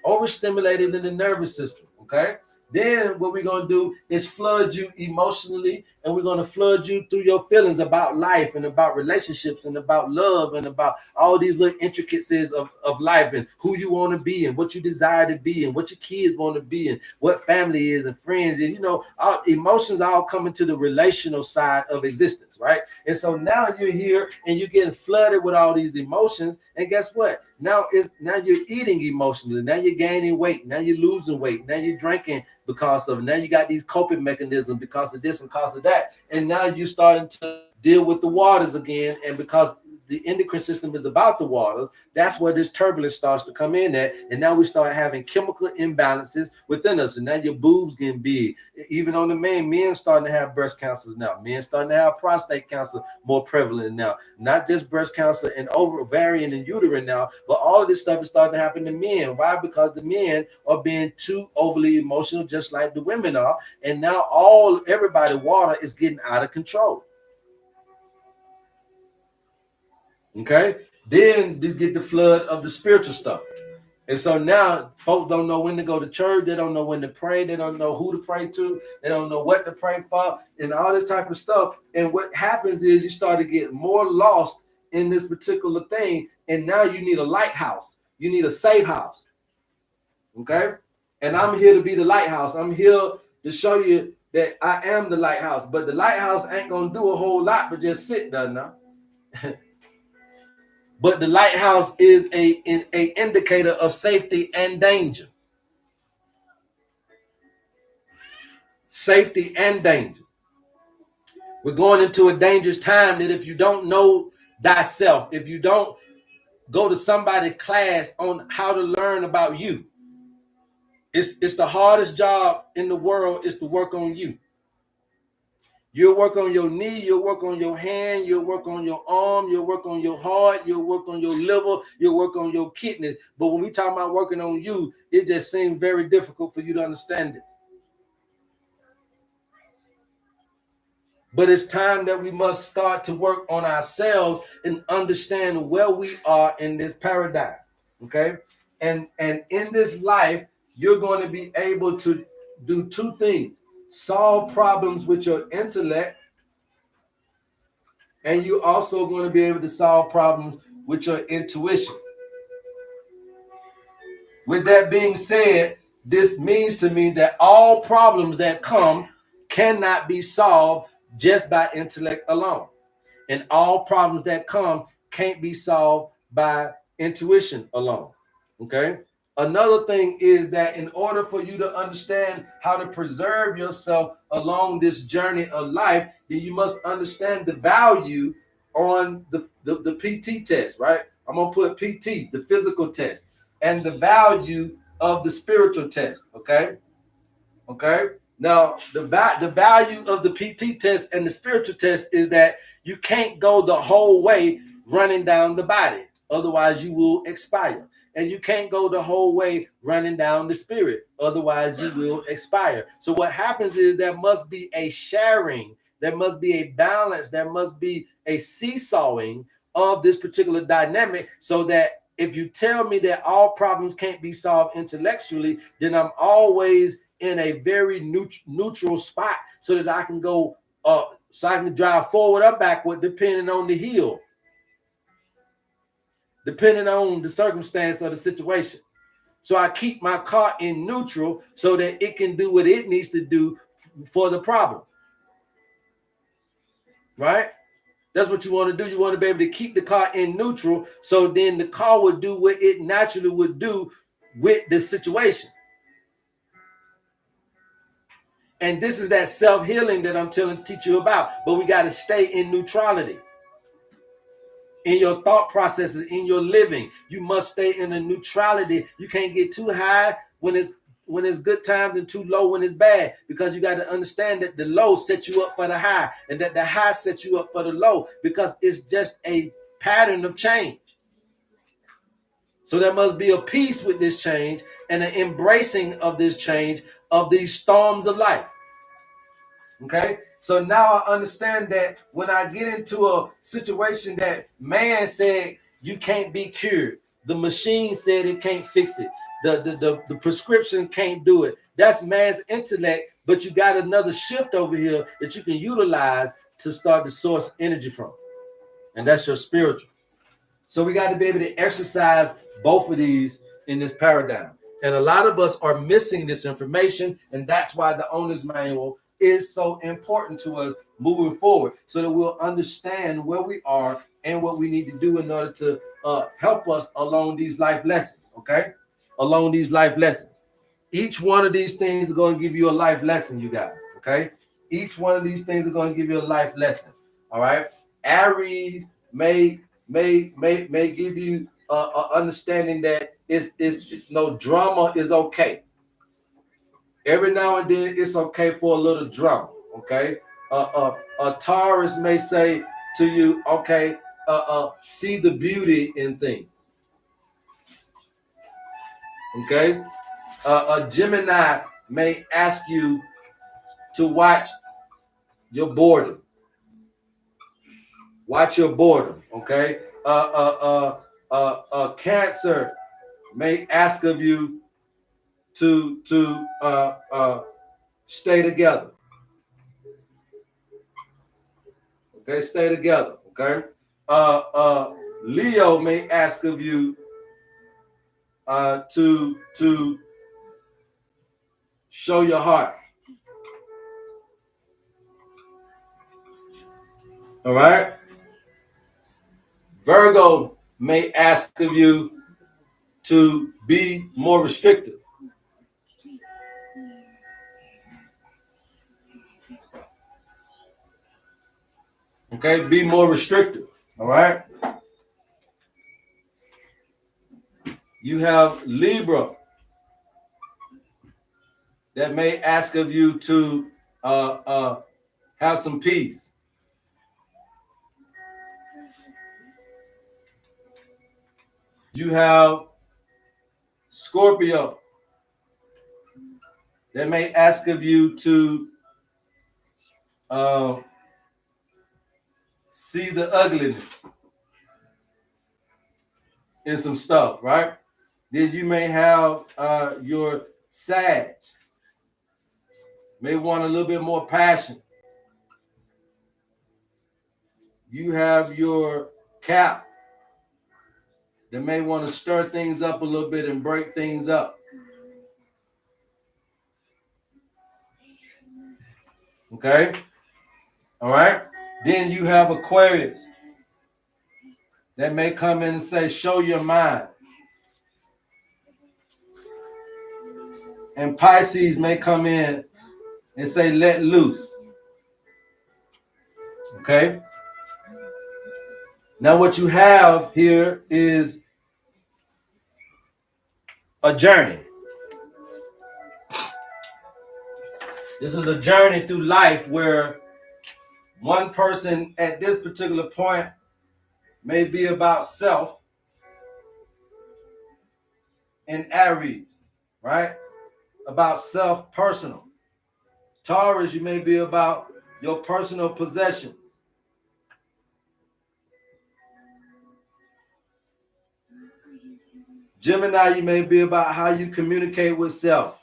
in the nervous system, okay? Then what we're going to do is flood you emotionally, and we're going to flood you through your feelings about life and about relationships and about love and about all these little intricacies of life and who you want to be and what you desire to be and what your kids want to be and what family is and friends. And, our emotions all come into the relational side of existence, right? And so now you're here and you're getting flooded with all these emotions. And guess what? Now you're eating emotionally. Now you're gaining weight. Now you're losing weight. Now you're drinking because of it. Now you got these coping mechanisms because of this and because of that. And now you're starting to deal with the waters again. And because the endocrine system is about the waters, that's where this turbulence starts to come in at. And now we start having chemical imbalances within us. And now your boobs getting big. Even on the men starting to have breast cancers now. Men starting to have prostate cancer more prevalent now. Not just breast cancer and ovarian and uterine now, but all of this stuff is starting to happen to men. Why? Because the men are being too overly emotional, just like the women are. And now everybody water is getting out of control. Okay, then you get the flood of the spiritual stuff. And so now folks don't know when to go to church. They don't know when to pray. They don't know who to pray to. They don't know what to pray for and all this type of stuff. And what happens is you start to get more lost in this particular thing. And now you need a lighthouse. You need a safe house. Okay. And I'm here to be the lighthouse. I'm here to show you that I am the lighthouse. But the lighthouse ain't going to do a whole lot but just sit there now. But the lighthouse is a indicator of safety and danger. Safety and danger. We're going into a dangerous time that if you don't know thyself, if you don't go to somebody's class on how to learn about you, it's the hardest job in the world is to work on you. You'll work on your knee, you'll work on your hand, you'll work on your arm, you'll work on your heart, you'll work on your liver, you'll work on your kidneys. But when we talk about working on you, it just seems very difficult for you to understand it. But it's time that we must start to work on ourselves and understand where we are in this paradigm. Okay. And in this life, you're going to be able to do two things: solve problems with your intellect, and you're also going to be able to solve problems with your intuition. With that being said, this means to me that all problems that come cannot be solved just by intellect alone. And all problems that come can't be solved by intuition alone. Okay. Another thing is that in order for you to understand how to preserve yourself along this journey of life, then you must understand the value on the PT test, right? I'm going to put PT, the physical test, and the value of the spiritual test. Okay. Okay. Now, the value of the PT test and the spiritual test is that you can't go the whole way running down the body. Otherwise, you will expire. And you can't go the whole way running down the spirit. Otherwise, you will expire. So what happens is there must be a sharing. There must be a balance. There must be a seesawing of this particular dynamic so that if you tell me that all problems can't be solved intellectually, then I'm always in a very neutral spot so that I can go so I can drive forward or backward depending on the hill, depending on the circumstance of the situation. So I keep my car in neutral so that it can do what it needs to do for the problem. Right? That's what you want to do. You want to be able to keep the car in neutral so then the car would do what it naturally would do with the situation. And this is that self-healing that I'm teach you about. But we got to stay in neutrality. In your thought processes, in your living, you must stay in a neutrality. You can't get too high when it's good times and too low when it's bad, because you got to understand that the low sets you up for the high and that the high sets you up for the low, because it's just a pattern of change. So there must be a peace with this change and an embracing of this change, of these storms of life. Okay, so now I understand that when I get into a situation that man said you can't be cured, the machine said it can't fix it, the prescription can't do it. That's man's intellect, but you got another shift over here that you can utilize to start to source energy from, and that's your spiritual. So we got to be able to exercise both of these in this paradigm. And a lot of us are missing this information, and that's why the owner's manual is so important to us moving forward, so that we'll understand where we are and what we need to do in order to help us along these life lessons, okay? Along these life lessons. Each one of these things is going to give you a life lesson, you guys, okay? Each one of these things are going to give you a life lesson, all right? Aries may give you understanding that is no drama is okay. Every now and then it's okay for a little drama. Okay. A Taurus may say to you, okay, see the beauty in things. Okay. A Gemini may ask you to watch your boredom. Watch your boredom. Okay. Cancer may ask of you to stay together. Okay, stay together. Okay. Leo may ask of you to show your heart. All right. Virgo may ask of you to be more restrictive. Okay, be more restrictive. All right. You have Libra that may ask of you to have some peace. You have Scorpio that may ask of you to see the ugliness in some stuff, right? Then you may have your Sag, may want a little bit more passion. You have your Cap that may want to stir things up a little bit and break things up. Okay? All right? Then you have Aquarius that may come in and say, show your mind. And Pisces may come in and say, let loose. Okay? Now what you have here is a journey. This is a journey through life where one person at this particular point may be about self and Aries, right? About self personal. Taurus, you may be about your personal possessions. Gemini, you may be about how you communicate with self.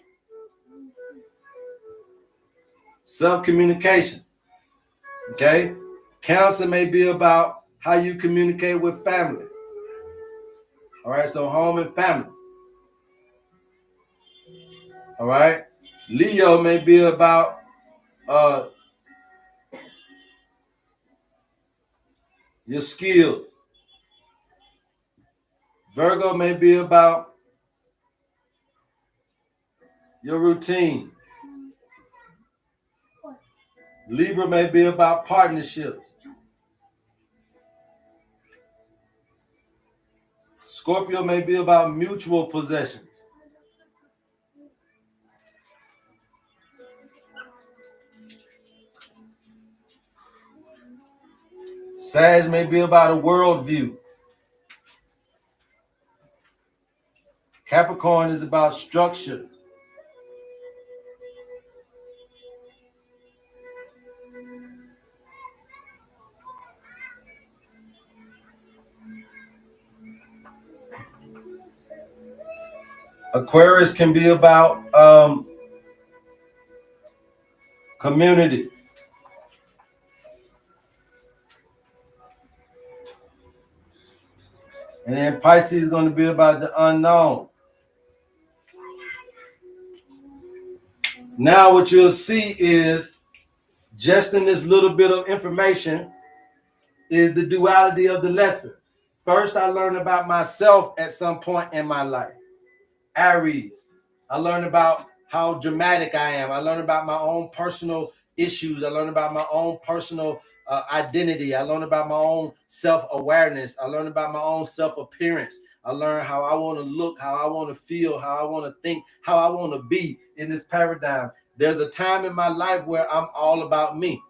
Self-communication. Okay? Cancer may be about how you communicate with family. All right, so home and family. All right? Leo may be about your skills. Virgo may be about your routine. Libra may be about partnerships. Scorpio may be about mutual possessions. Sag may be about a worldview. Capricorn is about structure. Aquarius can be about community. And then Pisces is going to be about the unknown. Now what you'll see is, just in this little bit of information, is the duality of the lesson. First, I learned about myself at some point in my life. Aries. I learned about how dramatic I am. I learned about my own personal issues. I learned about my own personal identity. I learned about my own self-awareness. I learned about my own self-appearance. I learned how I want to look, how I want to feel, how I want to think, how I want to be in this paradigm. There's a time in my life where I'm all about me.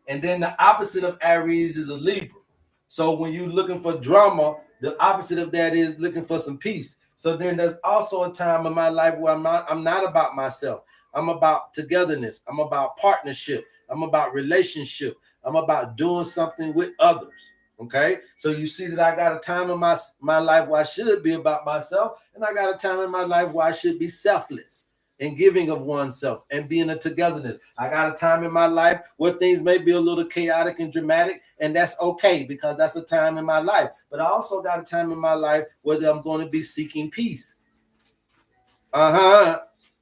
And then the opposite of Aries is a Libra. So when you're looking for drama, the opposite of that is looking for some peace. So then there's also a time in my life where I'm not about myself. I'm about togetherness. I'm about partnership. I'm about relationship. I'm about doing something with others. Okay, so you see that I got a time in my life where I should be about myself, and I got a time in my life where I should be selfless and giving of oneself and being a togetherness. I got a time in my life where things may be a little chaotic and dramatic, and that's okay because that's a time in my life. But I also got a time in my life where I'm going to be seeking peace.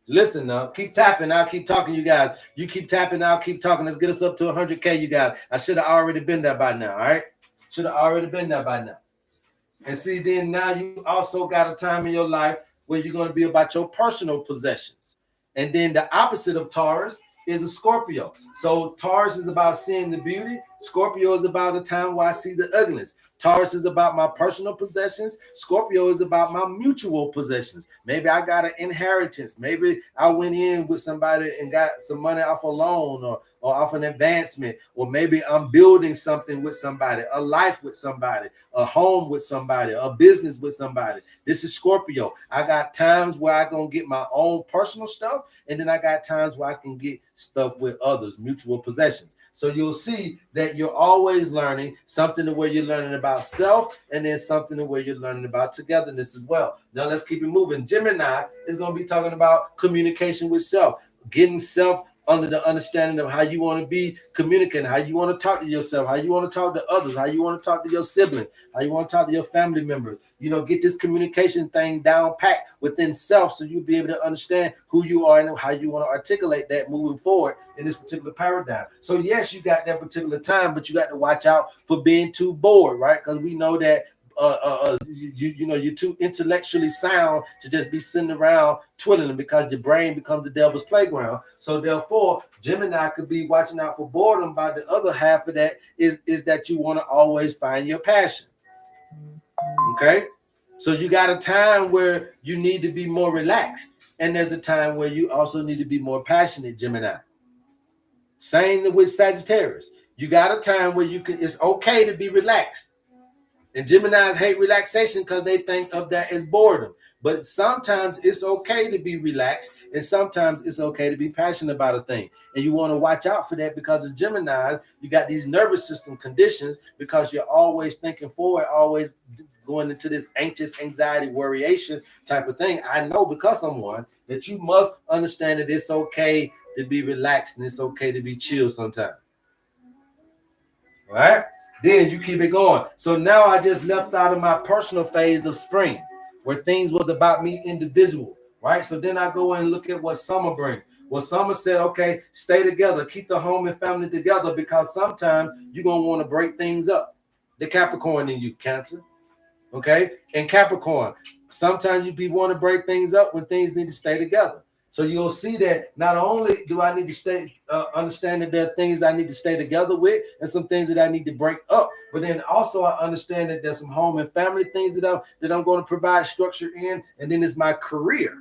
Listen now, keep tapping. I'll keep talking, you guys. You keep tapping, I'll keep talking. Let's get us up to 100K, you guys. I should have already been there by now, all right? Should have already been there by now. And see, then now you also got a time in your life where you're going to be about your personal possessions. And then the opposite of Taurus is a Scorpio. So Taurus is about seeing the beauty. Scorpio is about a time where I see the ugliness. Taurus is about my personal possessions. Scorpio is about my mutual possessions. Maybe I got an inheritance. Maybe I went in with somebody and got some money off a loan or off an advancement. Or maybe I'm building something with somebody, a life with somebody, a home with somebody, a business with somebody. This is Scorpio. I got times where I gonna get my own personal stuff, and then I got times where I can get stuff with others, mutual possessions. So you'll see that you're always learning something to where you're learning about self, and then something to where you're learning about togetherness as well. Now let's keep it moving. Gemini is going to be talking about communication with self, getting self under the understanding of how you want to be communicating, how you want to talk to yourself, how you want to talk to others, how you want to talk to your siblings, how you want to talk to your family members. You know, get this communication thing down packed within self so you'll be able to understand who you are and how you want to articulate that moving forward in this particular paradigm. So yes, you got that particular time, but you got to watch out for being too bored, right? Because we know that you know, you're too intellectually sound to just be sitting around twiddling, because your brain becomes the devil's playground. So therefore, Gemini could be watching out for boredom. By the other half of that is that you want to always find your passion. Okay, so you got a time where you need to be more relaxed, and there's a time where you also need to be more passionate, Gemini. Same with Sagittarius. You got a time where you can, it's okay to be relaxed. And Geminis hate relaxation because they think of that as boredom. But sometimes it's okay to be relaxed, and sometimes it's okay to be passionate about a thing. And you want to watch out for that, because as Geminis, you got these nervous system conditions because you're always thinking forward, always going into this anxious anxiety, worryation type of thing. I know, because I'm one, that you must understand that it's okay to be relaxed and it's okay to be chill sometimes. All right? Then you keep it going. So now I just left out of my personal phase of spring, where things was about me individual, right? So then I go and look at what summer brings. Well, summer said, okay, stay together, keep the home and family together, because sometimes you're going to want to break things up. The Capricorn in you, Cancer. Okay? And Capricorn, sometimes you want to break things up when things need to stay together. So you'll see that not only do I need to stay, understand that there are things I need to stay together with and some things that I need to break up, but then also I understand that there's some home and family things that I'm going to provide structure in, and then it's my career,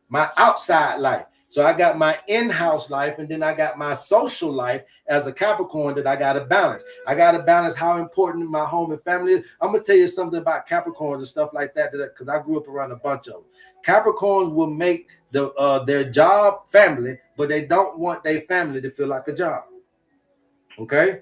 my outside life. So I got my in-house life, and then I got my social life as a Capricorn that I got to balance. I got to balance how important my home and family is. I'm going to tell you something about Capricorns and stuff like that, because I grew up around a bunch of them. Capricorns will make their job family, but they don't want their family to feel like a job. Okay?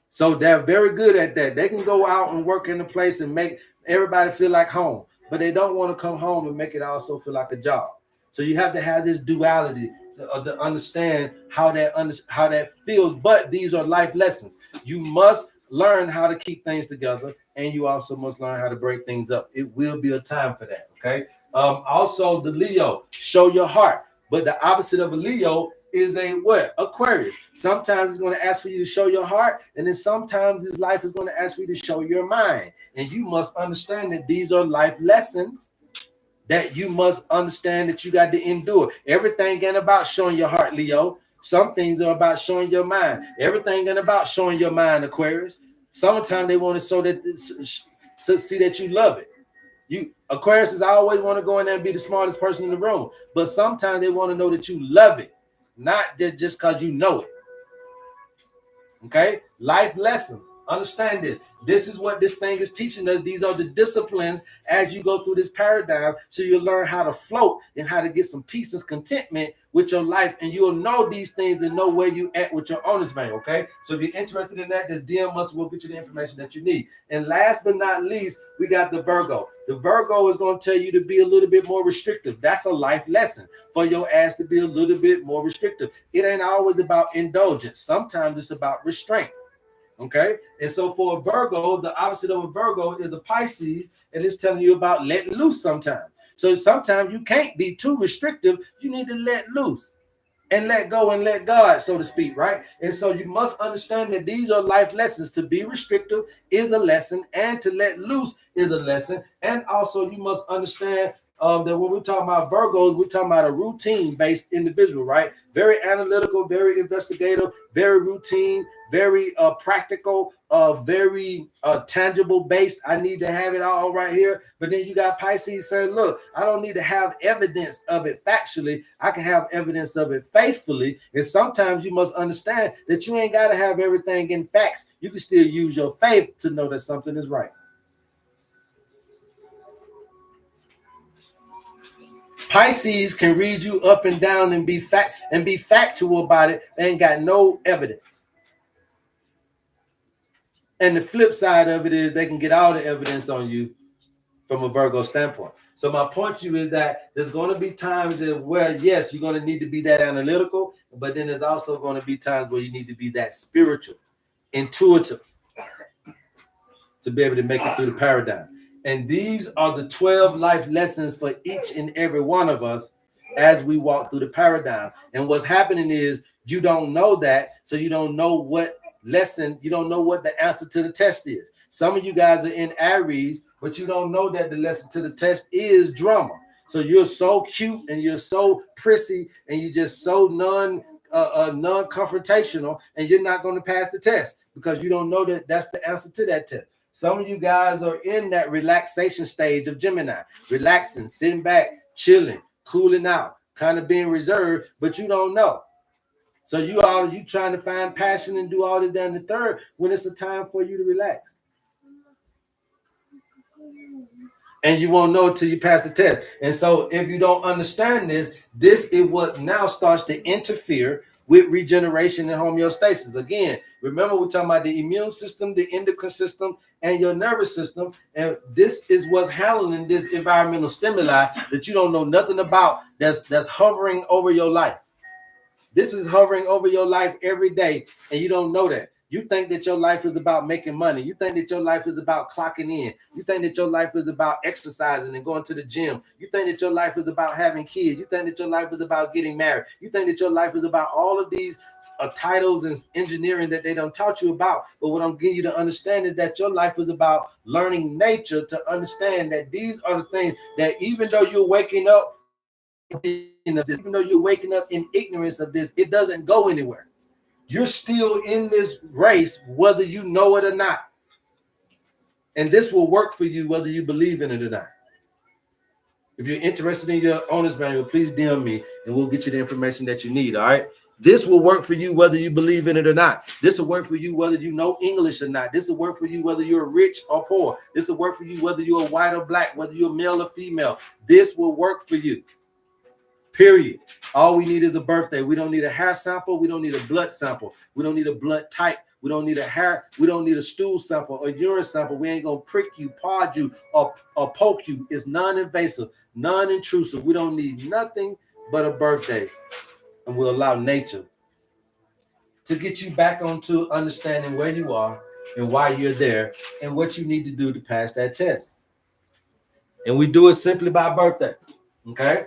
So they're very good at that. They can go out and work in the place and make everybody feel like home, but they don't want to come home and make it also feel like a job. So you have to have this duality to understand how that feels. But these are life lessons. You must learn how to keep things together, and you also must learn how to break things up. It will be a time for that. Okay. Also, the Leo, show your heart. But the opposite of a Leo is a what? Aquarius. Sometimes it's going to ask for you to show your heart, and then sometimes this life is going to ask for you to show your mind. And you must understand that these are life lessons that you must understand that you got to endure. Everything ain't about showing your heart, Leo. Some things are about showing your mind. Everything ain't about showing your mind, Aquarius. Sometimes they want to show that, see that you love it. You Aquarius is always want to go in there and be the smartest person in the room, but sometimes they want to know that you love it, not just because you know it. Okay, life lessons. Understand this. This is what this thing is teaching us. These are the disciplines as you go through this paradigm, so you'll learn how to float and how to get some peace and contentment with your life, and you'll know these things and know where you at with your owner's manual. Okay, so if you're interested in that, just DM us. We'll get you the information that you need. And last but not least, we got the Virgo. The Virgo is going to tell you to be a little bit more restrictive. That's a life lesson for your ass to be a little bit more restrictive. It ain't always about indulgence. Sometimes it's about restraint. Okay, and so for a Virgo, the opposite of a Virgo is a Pisces, and it's telling you about letting loose sometimes. So sometimes you can't be too restrictive. You need to let loose and let go and let God, so to speak, right? And so you must understand that these are life lessons. To be restrictive is a lesson, and to let loose is a lesson. And also you must understand that when we're talking about Virgos, we're talking about a routine-based individual, right? Very analytical, very investigative, very routine, very practical, very tangible based. I need to have it all right here. But then you got Pisces saying, look, I don't need to have evidence of it factually. I can have evidence of it faithfully. And sometimes you must understand that you ain't got to have everything in facts. You can still use your faith to know that something is right. Pisces can read you up and down and be factual about it. They ain't got no evidence. And the flip side of it is they can get all the evidence on you from a Virgo standpoint. So my point to you is that there's going to be times where, yes, you're going to need to be that analytical, but then there's also going to be times where you need to be that spiritual, intuitive, to be able to make it through the paradigm. And these are the 12 life lessons for each and every one of us as we walk through the paradigm. And what's happening is you don't know that, so you don't know what lesson, you don't know what the answer to the test is. Some of you guys are in Aries, but you don't know that the lesson to the test is drama. So you're so cute and you're so prissy and you're just so non-confrontational, and you're not going to pass the test because you don't know that that's the answer to that test. Some of you guys are in that relaxation stage of Gemini, relaxing, sitting back, chilling, cooling out, kind of being reserved, but you don't know. So you trying to find passion and do all this down the third when it's a time for you to relax. And you won't know until you pass the test. And so if you don't understand this is what now starts to interfere with regeneration and homeostasis. Again, remember we're talking about the immune system, the endocrine system, and your nervous system. And this is what's handling this environmental stimuli that you don't know nothing about that's hovering over your life. This is hovering over your life every day, and you don't know that. You think that your life is about making money. You think that your life is about clocking in. You think that your life is about exercising and going to the gym. You think that your life is about having kids. You think that your life is about getting married. You think that your life is about all of these titles and engineering that they don't taught you about. But what I'm getting you to understand is that your life is about learning nature, to understand that these are the things that even though you're waking up even though you're waking up in ignorance of this, it doesn't go anywhere. You're still in this race, whether you know it or not. And this will work for you, whether you believe in it or not. If you're interested in your owner's manual, please DM me and we'll get you the information that you need. All right. This will work for you, whether you believe in it or not. This will work for you, whether you know English or not. This will work for you, whether you're rich or poor. This will work for you, whether you're white or black, whether you're male or female. This will work for you. Period. All we need is a birthday. We don't need a hair sample. We don't need a blood sample. We don't need a blood type. We don't need a hair. We don't need a stool sample or urine sample. We ain't gonna prick you, pod you, or poke you. It's non-invasive, non-intrusive. We don't need nothing but a birthday, and we'll allow nature to get you back onto understanding where you are and why you're there and what you need to do to pass that test. And we do it simply by birthday. Okay.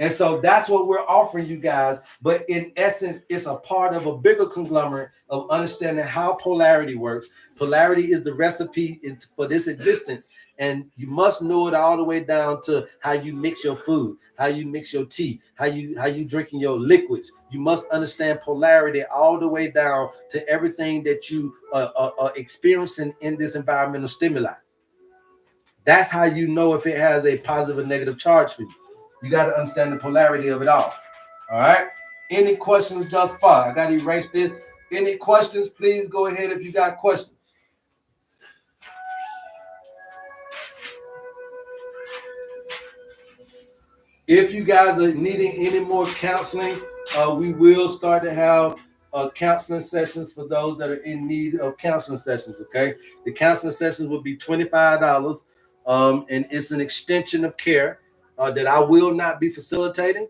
And so that's what we're offering you guys. But in essence, it's a part of a bigger conglomerate of understanding how polarity works. Polarity is the recipe for this existence. And you must know it all the way down to how you mix your food, how you mix your tea, how you drinking your liquids. You must understand polarity all the way down to everything that you are experiencing in this environmental stimuli. That's how you know if it has a positive or negative charge for you. You got to understand the polarity of it all. All right. Any questions thus far? I got to erase this. Any questions? Please go ahead if you got questions. If you guys are needing any more counseling, we will start to have counseling sessions for those that are in need of counseling sessions. Okay. The counseling sessions will be $25, and it's an extension of care that I will not be facilitating.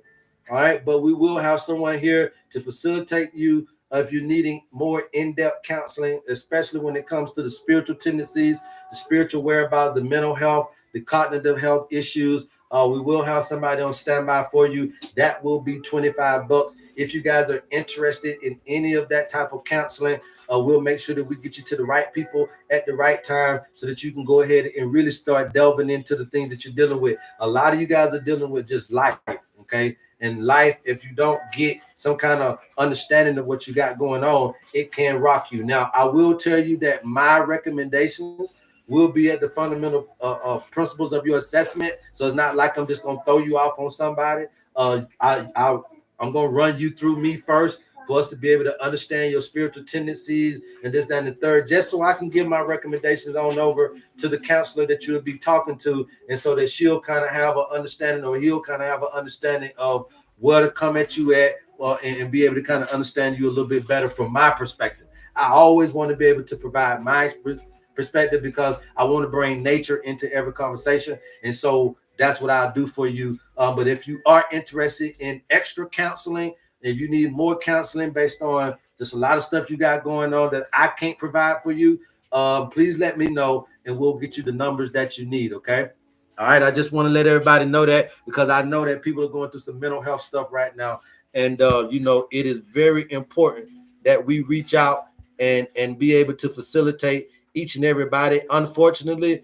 All right, but we will have someone here to facilitate you if you're needing more in-depth counseling, especially when it comes to the spiritual tendencies, the spiritual whereabouts, the mental health, the cognitive health issues, We will have somebody on standby for you. That will be $25. If you guys are interested in any of that type of counseling, we'll make sure that we get you to the right people at the right time so that you can go ahead and really start delving into the things that you're dealing with. A lot of you guys are dealing with just life, okay? And life, if you don't get some kind of understanding of what you got going on, it can rock you. Now, I will tell you that my recommendations will be at the fundamental principles of your assessment. So it's not like I'm just gonna throw you off on somebody. I'm gonna run you through me first for us to be able to understand your spiritual tendencies and this, that, and the third, just so I can give my recommendations on over to the counselor that you'll be talking to, and so that she'll kind of have an understanding, or he'll kind of have an understanding of where to come at you at, and be able to kind of understand you a little bit better from my perspective. I always want to be able to provide my perspective because I want to bring nature into every conversation. And so that's what I'll do for you. But if you are interested in extra counseling, if you need more counseling based on just a lot of stuff you got going on that I can't provide for you, please let me know and we'll get you the numbers that you need. Okay. All right. I just want to let everybody know that because I know that people are going through some mental health stuff right now. And, it is very important that we reach out and be able to facilitate each and everybody. Unfortunately,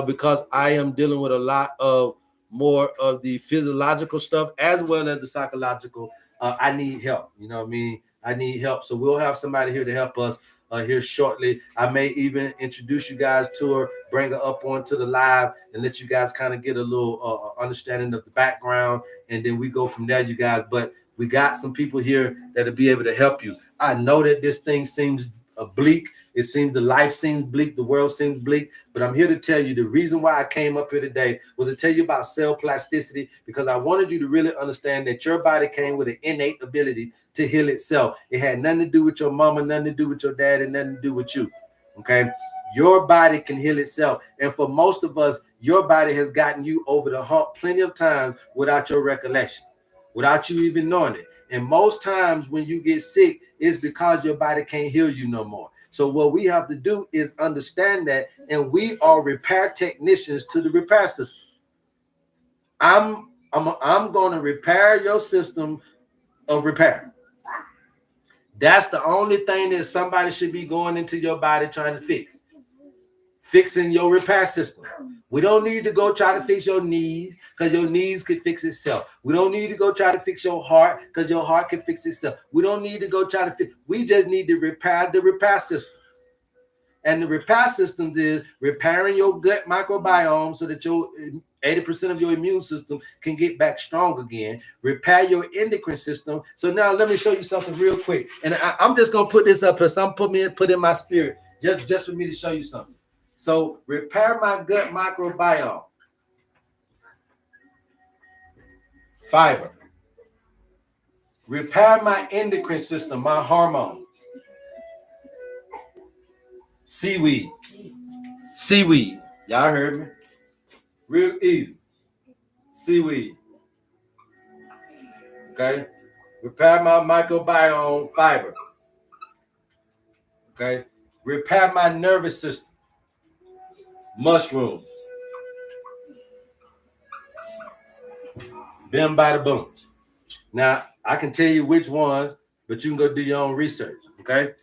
because I am dealing with a lot of more of the physiological stuff as well as the psychological, I need help. You know what I mean? I need help. So we'll have somebody here to help us here shortly. I may even introduce you guys to her, bring her up onto the live, and let you guys kind of get a little understanding of the background, and then we go from there, you guys. But we got some people here that'll be able to help you. I know that this thing seems bleak. It seems the life seems bleak, the world seems bleak, but I'm here to tell you the reason why I came up here today was to tell you about cell plasticity, because I wanted you to really understand that your body came with an innate ability to heal itself. It had nothing to do with your mama, nothing to do with your dad, and nothing to do with you. Okay? Your body can heal itself. And for most of us, your body has gotten you over the hump plenty of times without your recollection, without you even knowing it. And most times when you get sick, it's because your body can't heal you no more. So what we have to do is understand that, and we are repair technicians to the repair system. I'm going to repair your system of repair. That's the only thing that somebody should be going into your body trying to fix. Fixing your repair system. We don't need to go try to fix your knees because your knees could fix itself. We don't need to go try to fix your heart because your heart can fix itself. We don't need to go try to fix. We just need to repair the repair systems. And the repair systems is repairing your gut microbiome so that your 80% of your immune system can get back strong again. Repair your endocrine system. So now let me show you something real quick. And I'm just gonna put this up here. Some put in my spirit just for me to show you something. So repair my gut microbiome. Fiber. Repair my endocrine system, my hormone. Seaweed. Seaweed. Y'all heard me? Real easy. Seaweed. Okay. Repair my microbiome, fiber. Okay. Repair my nervous system. Mushrooms. Bim bada boom. Now, I can tell you which ones, but you can go do your own research. Okay.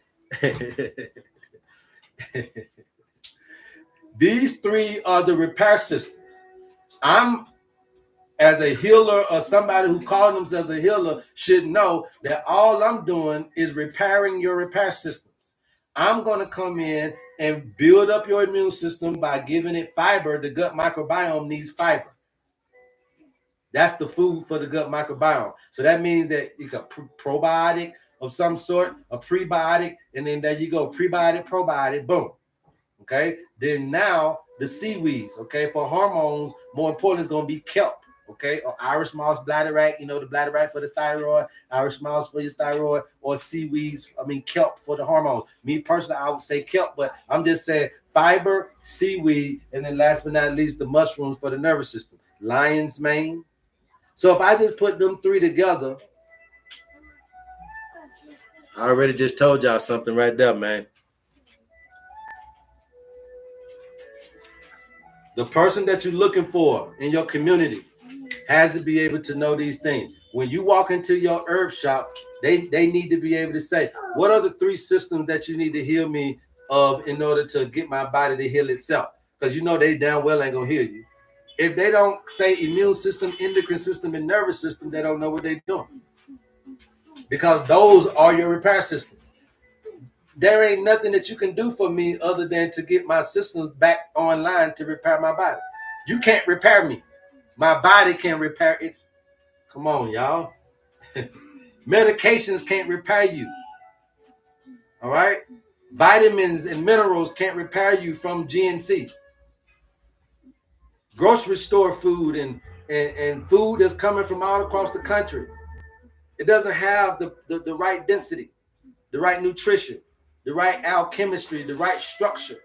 These three are the repair systems. I'm, as a healer or somebody who calls themselves a healer, should know that all I'm doing is repairing your repair systems. I'm going to come in and build up your immune system by giving it fiber. The gut microbiome needs fiber. That's the food for the gut microbiome. So that means that you got probiotic of some sort, a prebiotic, and then there you go, prebiotic, probiotic, boom. Okay. Then now the seaweeds, okay, for hormones, more important is going to be kelp, okay, or Irish moss, bladderwrack, the bladderwrack for the thyroid, Irish moss for your thyroid, or seaweeds, kelp for the hormones. Me personally, I would say kelp, but I'm just saying fiber, seaweed, and then last but not least, the mushrooms for the nervous system. Lion's mane. So if I just put them three together, I already just told y'all something right there, man. The person that you're looking for in your community has to be able to know these things. When you walk into your herb shop, they need to be able to say, what are the 3 systems that you need to heal me of in order to get my body to heal itself? Because you know they damn well ain't gonna heal you. If they don't say immune system, endocrine system, and nervous system, they don't know what they're doing. Because those are your repair systems. There ain't nothing that you can do for me other than to get my systems back online to repair my body. You can't repair me. My body can repair its. Come on, y'all. Medications can't repair you. All right? Vitamins and minerals can't repair you from GNC. Grocery store food and food that's coming from all across the country. It doesn't have the right density, the right nutrition, the right alchemistry, the right structure.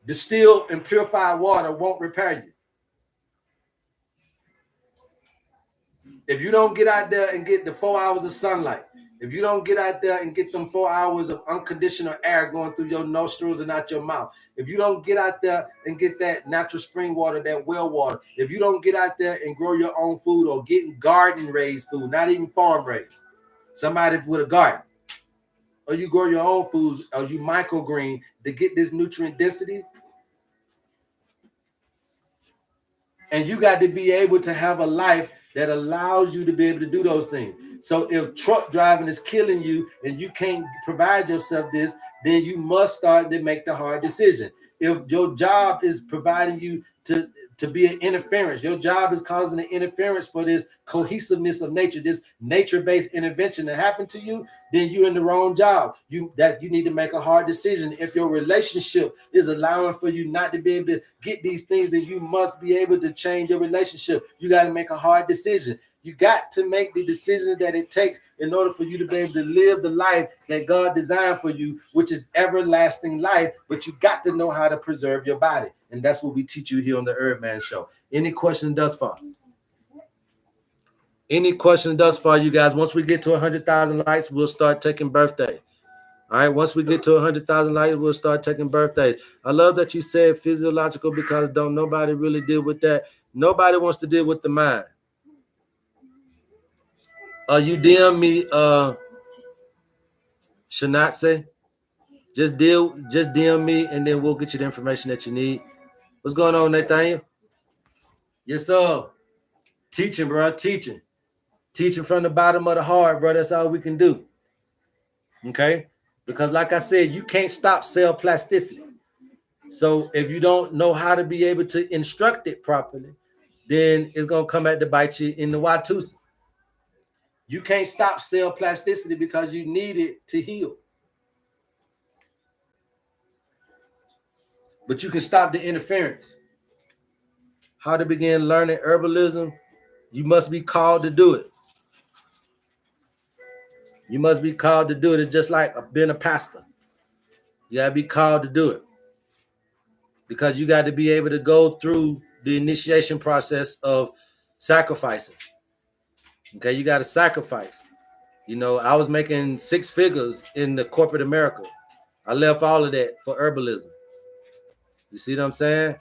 Distilled and purified water won't repair you. If you don't get out there and get the 4 hours of sunlight, if you don't get out there and get them 4 hours of unconditional air going through your nostrils and out your mouth, if you don't get out there and get that natural spring water, that well water, if you don't get out there and grow your own food or getting garden raised food, not even farm raised, somebody with a garden, or you grow your own foods, or you microgreen to get this nutrient density, and you got to be able to have a life that allows you to be able to do those things. So if truck driving is killing you and you can't provide yourself this, then you must start to make the hard decision. If your job is providing you to be an interference, your job is causing an interference for this cohesiveness of nature, this nature-based intervention that happened to you, then you're in the wrong job. You need to make a hard decision. If your relationship is allowing for you not to be able to get these things, then you must be able to change your relationship. You got to make a hard decision. You got to make the decisions that it takes in order for you to be able to live the life that God designed for you, which is everlasting life. But you got to know how to preserve your body. And that's what we teach you here on the HerbMan Show. Any questions thus far? Any question thus far, you guys? Once we get to 100,000 likes, we'll start taking birthdays. All right, once we get to 100,000 likes, we'll start taking birthdays. I love that you said physiological because don't nobody really deal with that. Nobody wants to deal with the mind. You DM me, Shanatse. Just DM me, and then we'll get you the information that you need. What's going on, Nathaniel? Yes, sir. Teaching, bro. Teaching from the bottom of the heart, bro. That's all we can do. Okay? Because like I said, you can't stop cell plasticity. So if you don't know how to be able to instruct it properly, then it's going to come back to bite you in the Watusi. You can't stop cell plasticity because you need it to heal. But you can stop the interference. How to begin learning herbalism? You must be called to do it. You must be called to do it. It's just like being a pastor. You got to be called to do it. Because you got to be able to go through the initiation process of sacrificing. Okay, you got to sacrifice. You know, I was making 6 figures in the corporate America. I left all of that for herbalism. You see what I'm saying?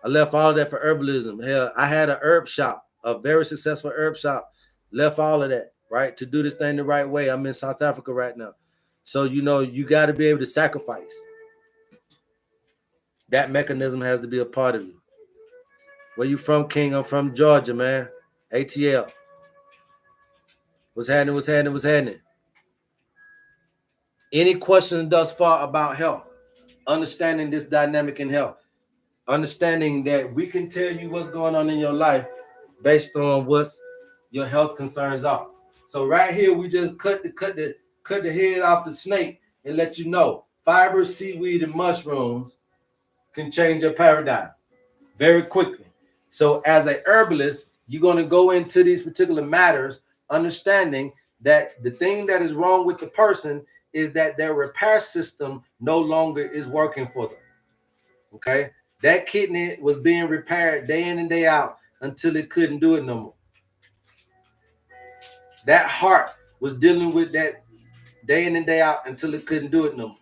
I left all of that for herbalism. Hell, I had a herb shop, a very successful herb shop. Left all of that, right, to do this thing the right way. I'm in South Africa right now. So, you know, you got to be able to sacrifice. That mechanism has to be a part of you. Where you from, King? I'm from Georgia, man. ATL. What's happening? Any questions thus far about health? Understanding this dynamic in health. Understanding that we can tell you what's going on in your life based on what your health concerns are. So right here, we just cut the head off the snake and let you know fiber, seaweed, and mushrooms can change your paradigm very quickly. So as a herbalist, you're going to go into these particular matters, understanding that the thing that is wrong with the person is that their repair system no longer is working for them. Okay? That kidney was being repaired day in and day out until it couldn't do it no more. That heart was dealing with that day in and day out until it couldn't do it no more.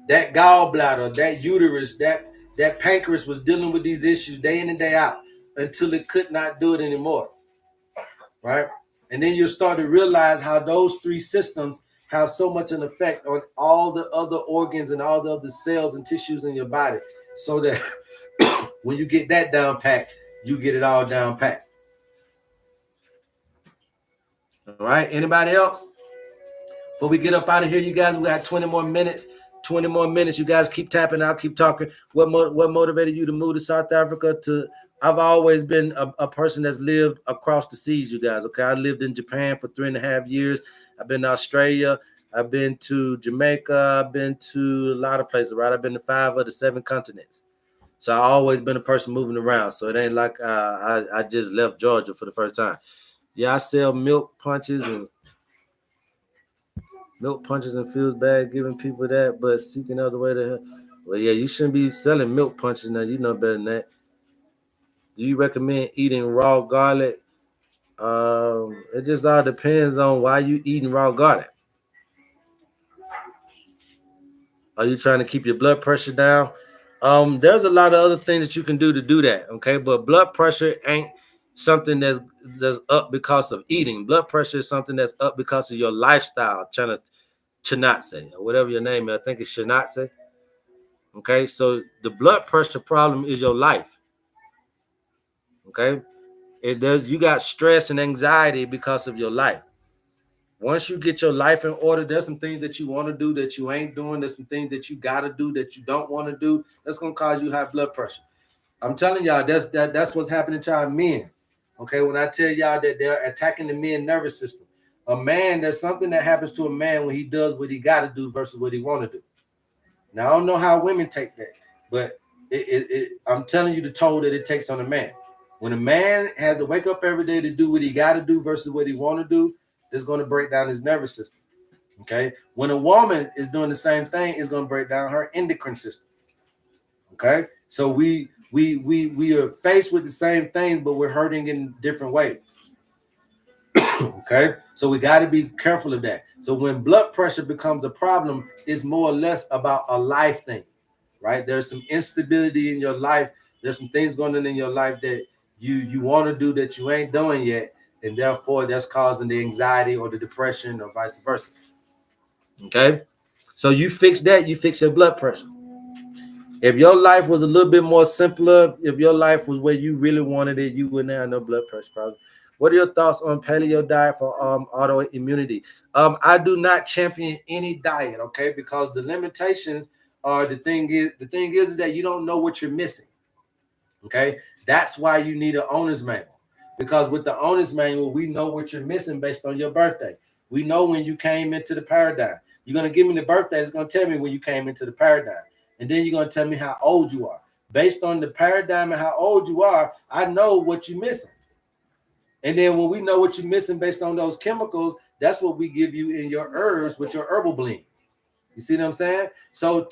That gallbladder, that uterus, that pancreas was dealing with these issues day in and day out until it could not do it anymore, right? And then you start to realize how those three systems have so much an effect on all the other organs and all the other cells and tissues in your body, so that when you get that down packed, you get it all down packed. All right, anybody else? Before we get up out of here, you guys, we got 20 more minutes. 20 more minutes. You guys keep tapping out, keep talking. What motivated you to move to South Africa? I've always been a person that's lived across the seas, you guys. Okay, I lived in Japan for 3.5 years. I've been to Australia. I've been to Jamaica. I've been to a lot of places, right? I've been to 5 of the 7 continents. So I've always been a person moving around. So it ain't like I just left Georgia for the first time. Yeah, I sell milk punches and feels bad giving people that, but seeking other way to help. Well, yeah, you shouldn't be selling milk punches now. You know better than that. Do you recommend eating raw garlic? It just all depends on why you eating raw garlic. Are you trying to keep your blood pressure down? There's a lot of other things that you can do to do that, okay? But blood pressure ain't something that's up because of eating. Blood pressure is something that's up because of your lifestyle, Chinatse, or whatever your name is. I think it's Chinatse. Okay, so the blood pressure problem is your life. Okay, you got stress and anxiety because of your life. Once you get your life in order, there's some things that you want to do that you ain't doing. There's some things that you got to do that you don't want to do. That's gonna cause you high blood pressure. I'm telling y'all, that's what's happening to our men. Okay, when I tell y'all that they're attacking the men's nervous system, there's something that happens to a man when he does what he got to do versus what he want to do. Now, I don't know how women take that, but I'm telling you the toll that it takes on a man. When a man has to wake up every day to do what he got to do versus what he want to do, it's going to break down his nervous system. Okay? When a woman is doing the same thing, it's going to break down her endocrine system. Okay? So we are faced with the same things, but we're hurting in different ways. Okay, so we got to be careful of that. So when blood pressure becomes a problem, it's more or less about a life thing, right? There's some instability in your life. There's some things going on in your life that you want to do that you ain't doing yet, and therefore that's causing the anxiety or the depression or vice versa. Okay, so you fix that, you fix your blood pressure. If your life was a little bit more simpler, if your life was where you really wanted it, you wouldn't have no blood pressure problem. What are your thoughts on paleo diet for autoimmunity? I do not champion any diet, okay, because the limitations are the thing is that you don't know what you're missing. Okay, that's why you need an owner's manual. Because with the owner's manual, we know what you're missing based on your birthday. We know when you came into the paradigm. You're gonna give me the birthday, it's gonna tell me when you came into the paradigm. And then you're gonna tell me how old you are. Based on the paradigm and how old you are, I know what you're missing. And then when we know what you're missing based on those chemicals, that's what we give you in your herbs with your herbal blends. You see what I'm saying? So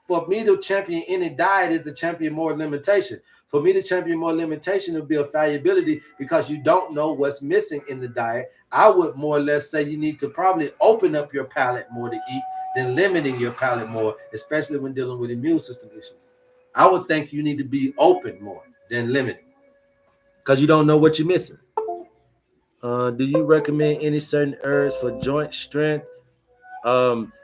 for me to champion any diet is to champion more limitation. For me to champion more limitation would be a fallibility because you don't know what's missing in the diet. I would more or less say you need to probably open up your palate more to eat than limiting your palate more, especially when dealing with immune system issues. I would think you need to be open more than limiting because you don't know what you're missing. Do you recommend any certain herbs for joint strength?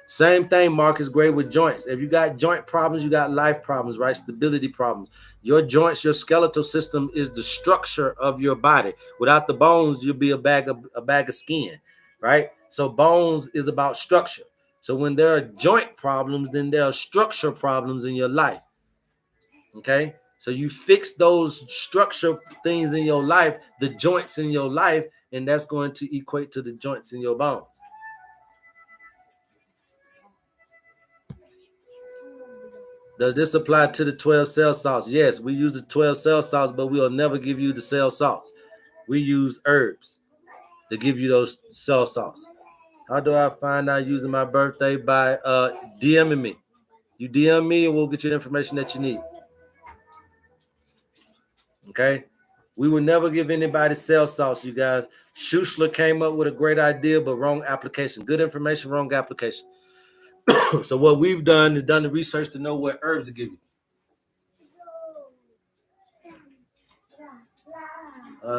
Same thing, Mark, is great with joints. If you got joint problems, you got life problems, right? Stability problems. Your joints, your skeletal system is the structure of your body. Without the bones, you'll be a bag of skin, right? So bones is about structure. So when there are joint problems, then there are structure problems in your life. Okay? So you fix those structure things in your life, the joints in your life, and that's going to equate to the joints in your bones. Does this apply to the 12 cell salts? Yes, we use the 12 cell salts, but we'll never give you the cell salts. We use herbs to give you those cell salts. How do I find out using my birthday? By DMing me. You DM me and we'll get you the information that you need. Okay? We will never give anybody cell salts, you guys. Schussler came up with a great idea, but wrong application. Good information, wrong application. So what we've done is done the research to know what herbs to give you.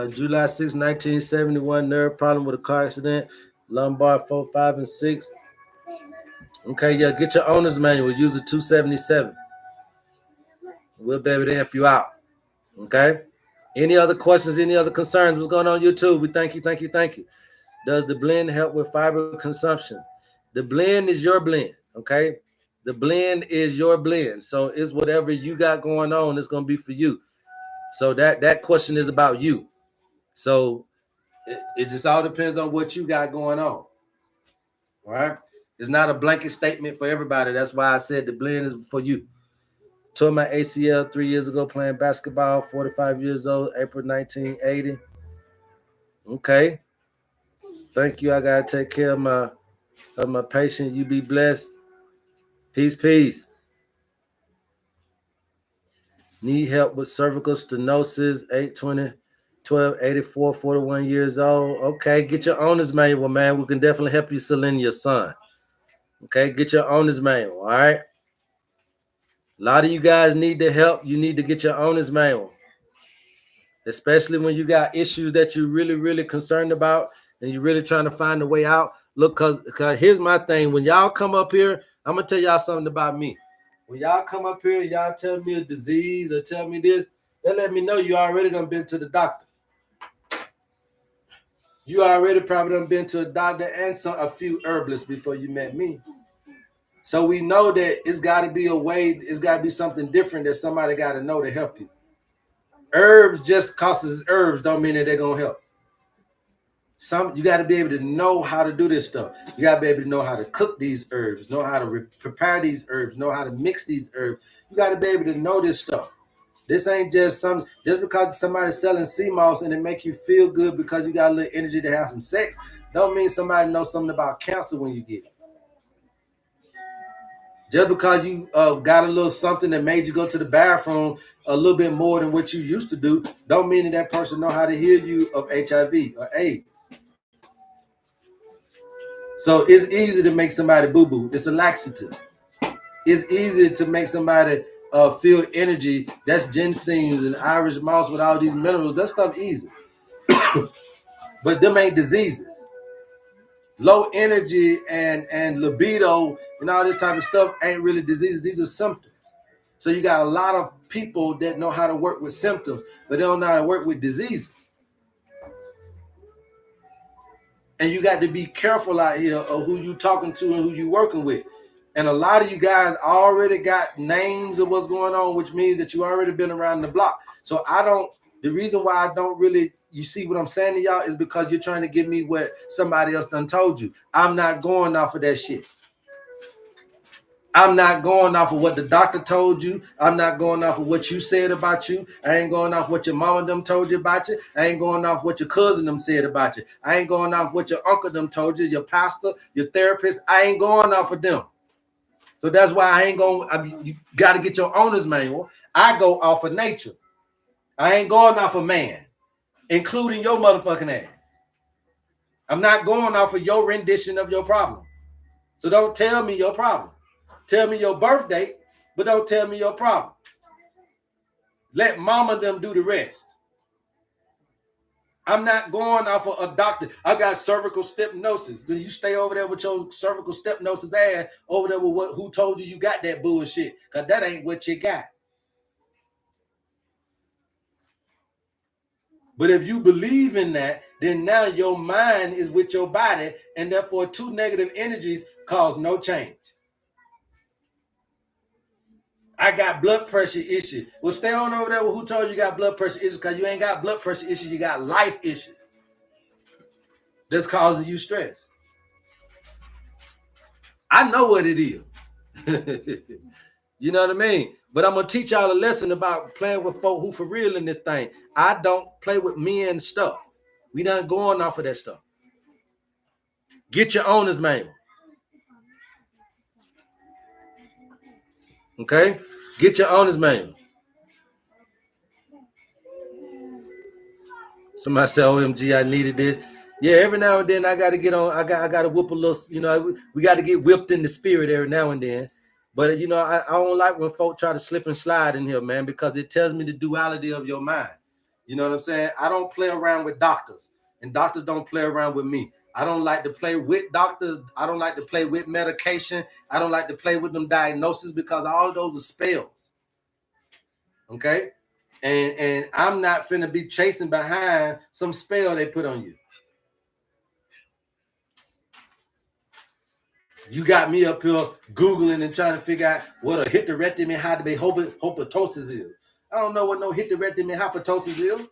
July 6, 1971, nerve problem with a car accident, lumbar 4, 5, and 6. Okay, yeah, get your owner's manual. Use it 277. We'll be able to help you out. Okay. Any other questions? Any other concerns? What's going on YouTube? We thank you, thank you, thank you. Does the blend help with fiber consumption? The blend is your blend. Okay. The blend is your blend. So it's whatever you got going on, it's going to be for you. So that question is about you. So it just all depends on what you got going on. All right. It's not a blanket statement for everybody. That's why I said the blend is for you. Tore my ACL 3 years ago playing basketball, 45 years old, April 1980. Okay. Thank you. I gotta take care of my patient. You be blessed. Peace, peace. Need help with cervical stenosis, 820, 12, 84, 41 years old. Okay, get your owner's manual, man. We can definitely help you, Celine, your son. Okay, get your owner's manual, all right? A lot of you guys need the help. You need to get your owner's manual, especially when you got issues that you're really, really concerned about and you're really trying to find a way out. Look, because here's my thing. When y'all come up here, I'm going to tell y'all something about me. When y'all come up here, y'all tell me a disease or tell me this, they let me know you already done been to the doctor. You already probably done been to a doctor and a few herbalists before you met me. So we know that it's got to be a way, it's got to be something different that somebody got to know to help you. Herbs just causes herbs don't mean that they're going to help. You got to be able to know how to do this stuff. You got to be able to know how to cook these herbs, know how to prepare these herbs, know how to mix these herbs. You got to be able to know this stuff. This ain't just because somebody's selling sea moss and it make you feel good because you got a little energy to have some sex, don't mean somebody knows something about cancer when you get it. Just because you got a little something that made you go to the bathroom a little bit more than what you used to do, don't mean that person know how to heal you of HIV or AIDS. So it's easy to make somebody boo-boo. It's a laxative. It's easy to make somebody feel energy. That's ginseng and Irish moss with all these minerals. That stuff easy. But them ain't diseases. Low energy and libido and all this type of stuff ain't really diseases. These are symptoms. So you got a lot of people that know how to work with symptoms, but they don't know how to work with diseases. And you got to be careful out here of who you talking to and who you working with. And a lot of you guys already got names of what's going on, which means that you already been around the block. So the reason why I don't really, you see what I'm saying to y'all is because you're trying to give me what somebody else done told you. I'm not going off of that shit. I'm not going off of what the doctor told you. I'm not going off of what you said about you. I ain't going off what your mama them told you about you. I ain't going off what your cousin them said about you. I ain't going off what your uncle them told you, your pastor, your therapist. I ain't going off of them. So that's why I ain't going, you got to get your owner's manual. I go off of nature. I ain't going off of man, including your motherfucking ass. I'm not going off of your rendition of your problem. So don't tell me your problem. Tell me your birth date, but don't tell me your problem. Let mama them do the rest. I'm not going off of a doctor. I got cervical stenosis. Then you stay over there with your cervical stenosis ass over there with who told you got that bullshit, because that ain't what you got. But if you believe in that, then now your mind is with your body, and therefore two negative energies cause no change. I got blood pressure issues. Well, stay on over there with who told you got blood pressure issues, because you ain't got blood pressure issues, you got life issues that's causing you stress. I know what it is. You know what I mean? But I'm going to teach y'all a lesson about playing with folk who for real in this thing. I don't play with men stuff. We not going off of that stuff. Get your owner's manual. Okay? Get your owner's manual. Somebody said, OMG, I needed this. Yeah, every now and then I got to get on. I got to whip a little, you know, we got to get whipped in the spirit every now and then. But, you know, I don't like when folk try to slip and slide in here, man, because it tells me the duality of your mind. You know what I'm saying? I don't play around with doctors, and doctors don't play around with me. I don't like to play with doctors. I don't like to play with medication. I don't like to play with them diagnoses because all of those are spells. Okay? And I'm not finna be chasing behind some spell they put on you. You got me up here Googling and trying to figure out what a hysterectomy, how to be hopatosis is. I don't know what no hysterectomy hopatosis is.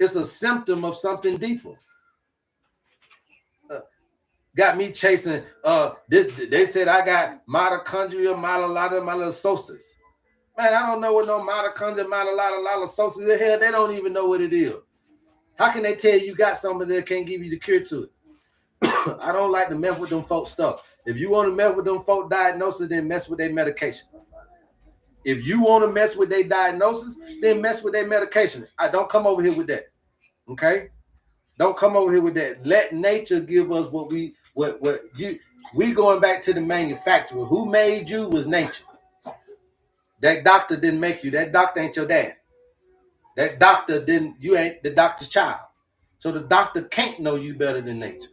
It's a symptom of something deeper. Got me chasing. They said I got mitochondria, myelinolysis. Man, I don't know what no mitochondria, myelinolysis is. Hell, they don't even know what it is. How can they tell you got something that can't give you the cure to it? I don't like to mess with them folk stuff. If you want to mess with them folk diagnosis, then mess with their medication. If you want to mess with their diagnosis, then mess with their medication. I don't come over here with that. Okay? Don't come over here with that. Let nature give us what we going back to the manufacturer. Who made you was nature. That doctor didn't make you. That doctor ain't your dad. That doctor didn't, you ain't the doctor's child. So the doctor can't know you better than nature.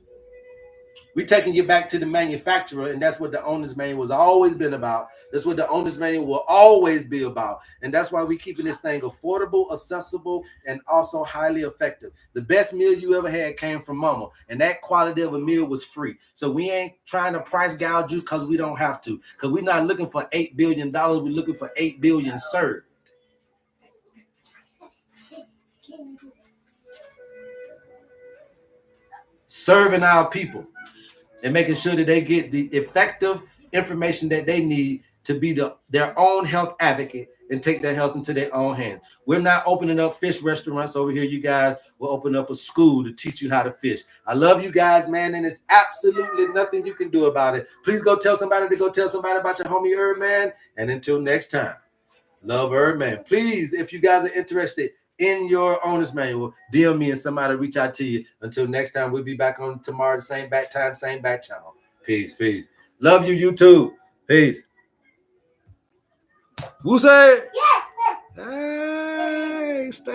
We taking you back to the manufacturer, and that's what the owner's manual was always been about. That's what the owner's manual will always be about. And that's why we keeping this thing affordable, accessible, and also highly effective. The best meal you ever had came from mama, and that quality of a meal was free. So we ain't trying to price gouge you because we don't have to. Because we're not looking for $8 billion. We're looking for 8 billion served. Serving our people and making sure that they get the effective information that they need to be their own health advocate and take their health into their own hands. We're not opening up fish restaurants over here, you guys. We'll open up a school to teach you how to fish. I love you guys, man, and there's absolutely nothing you can do about it. Please go tell somebody about your homie HerbMan. And until next time, love HerbMan. Please, if you guys are interested in your owner's manual, DM me and somebody reach out to you. Until next time, we'll be back on tomorrow, the same back time, same back channel. Peace, peace. Love you, YouTube. Peace. Who say? Hey, stay.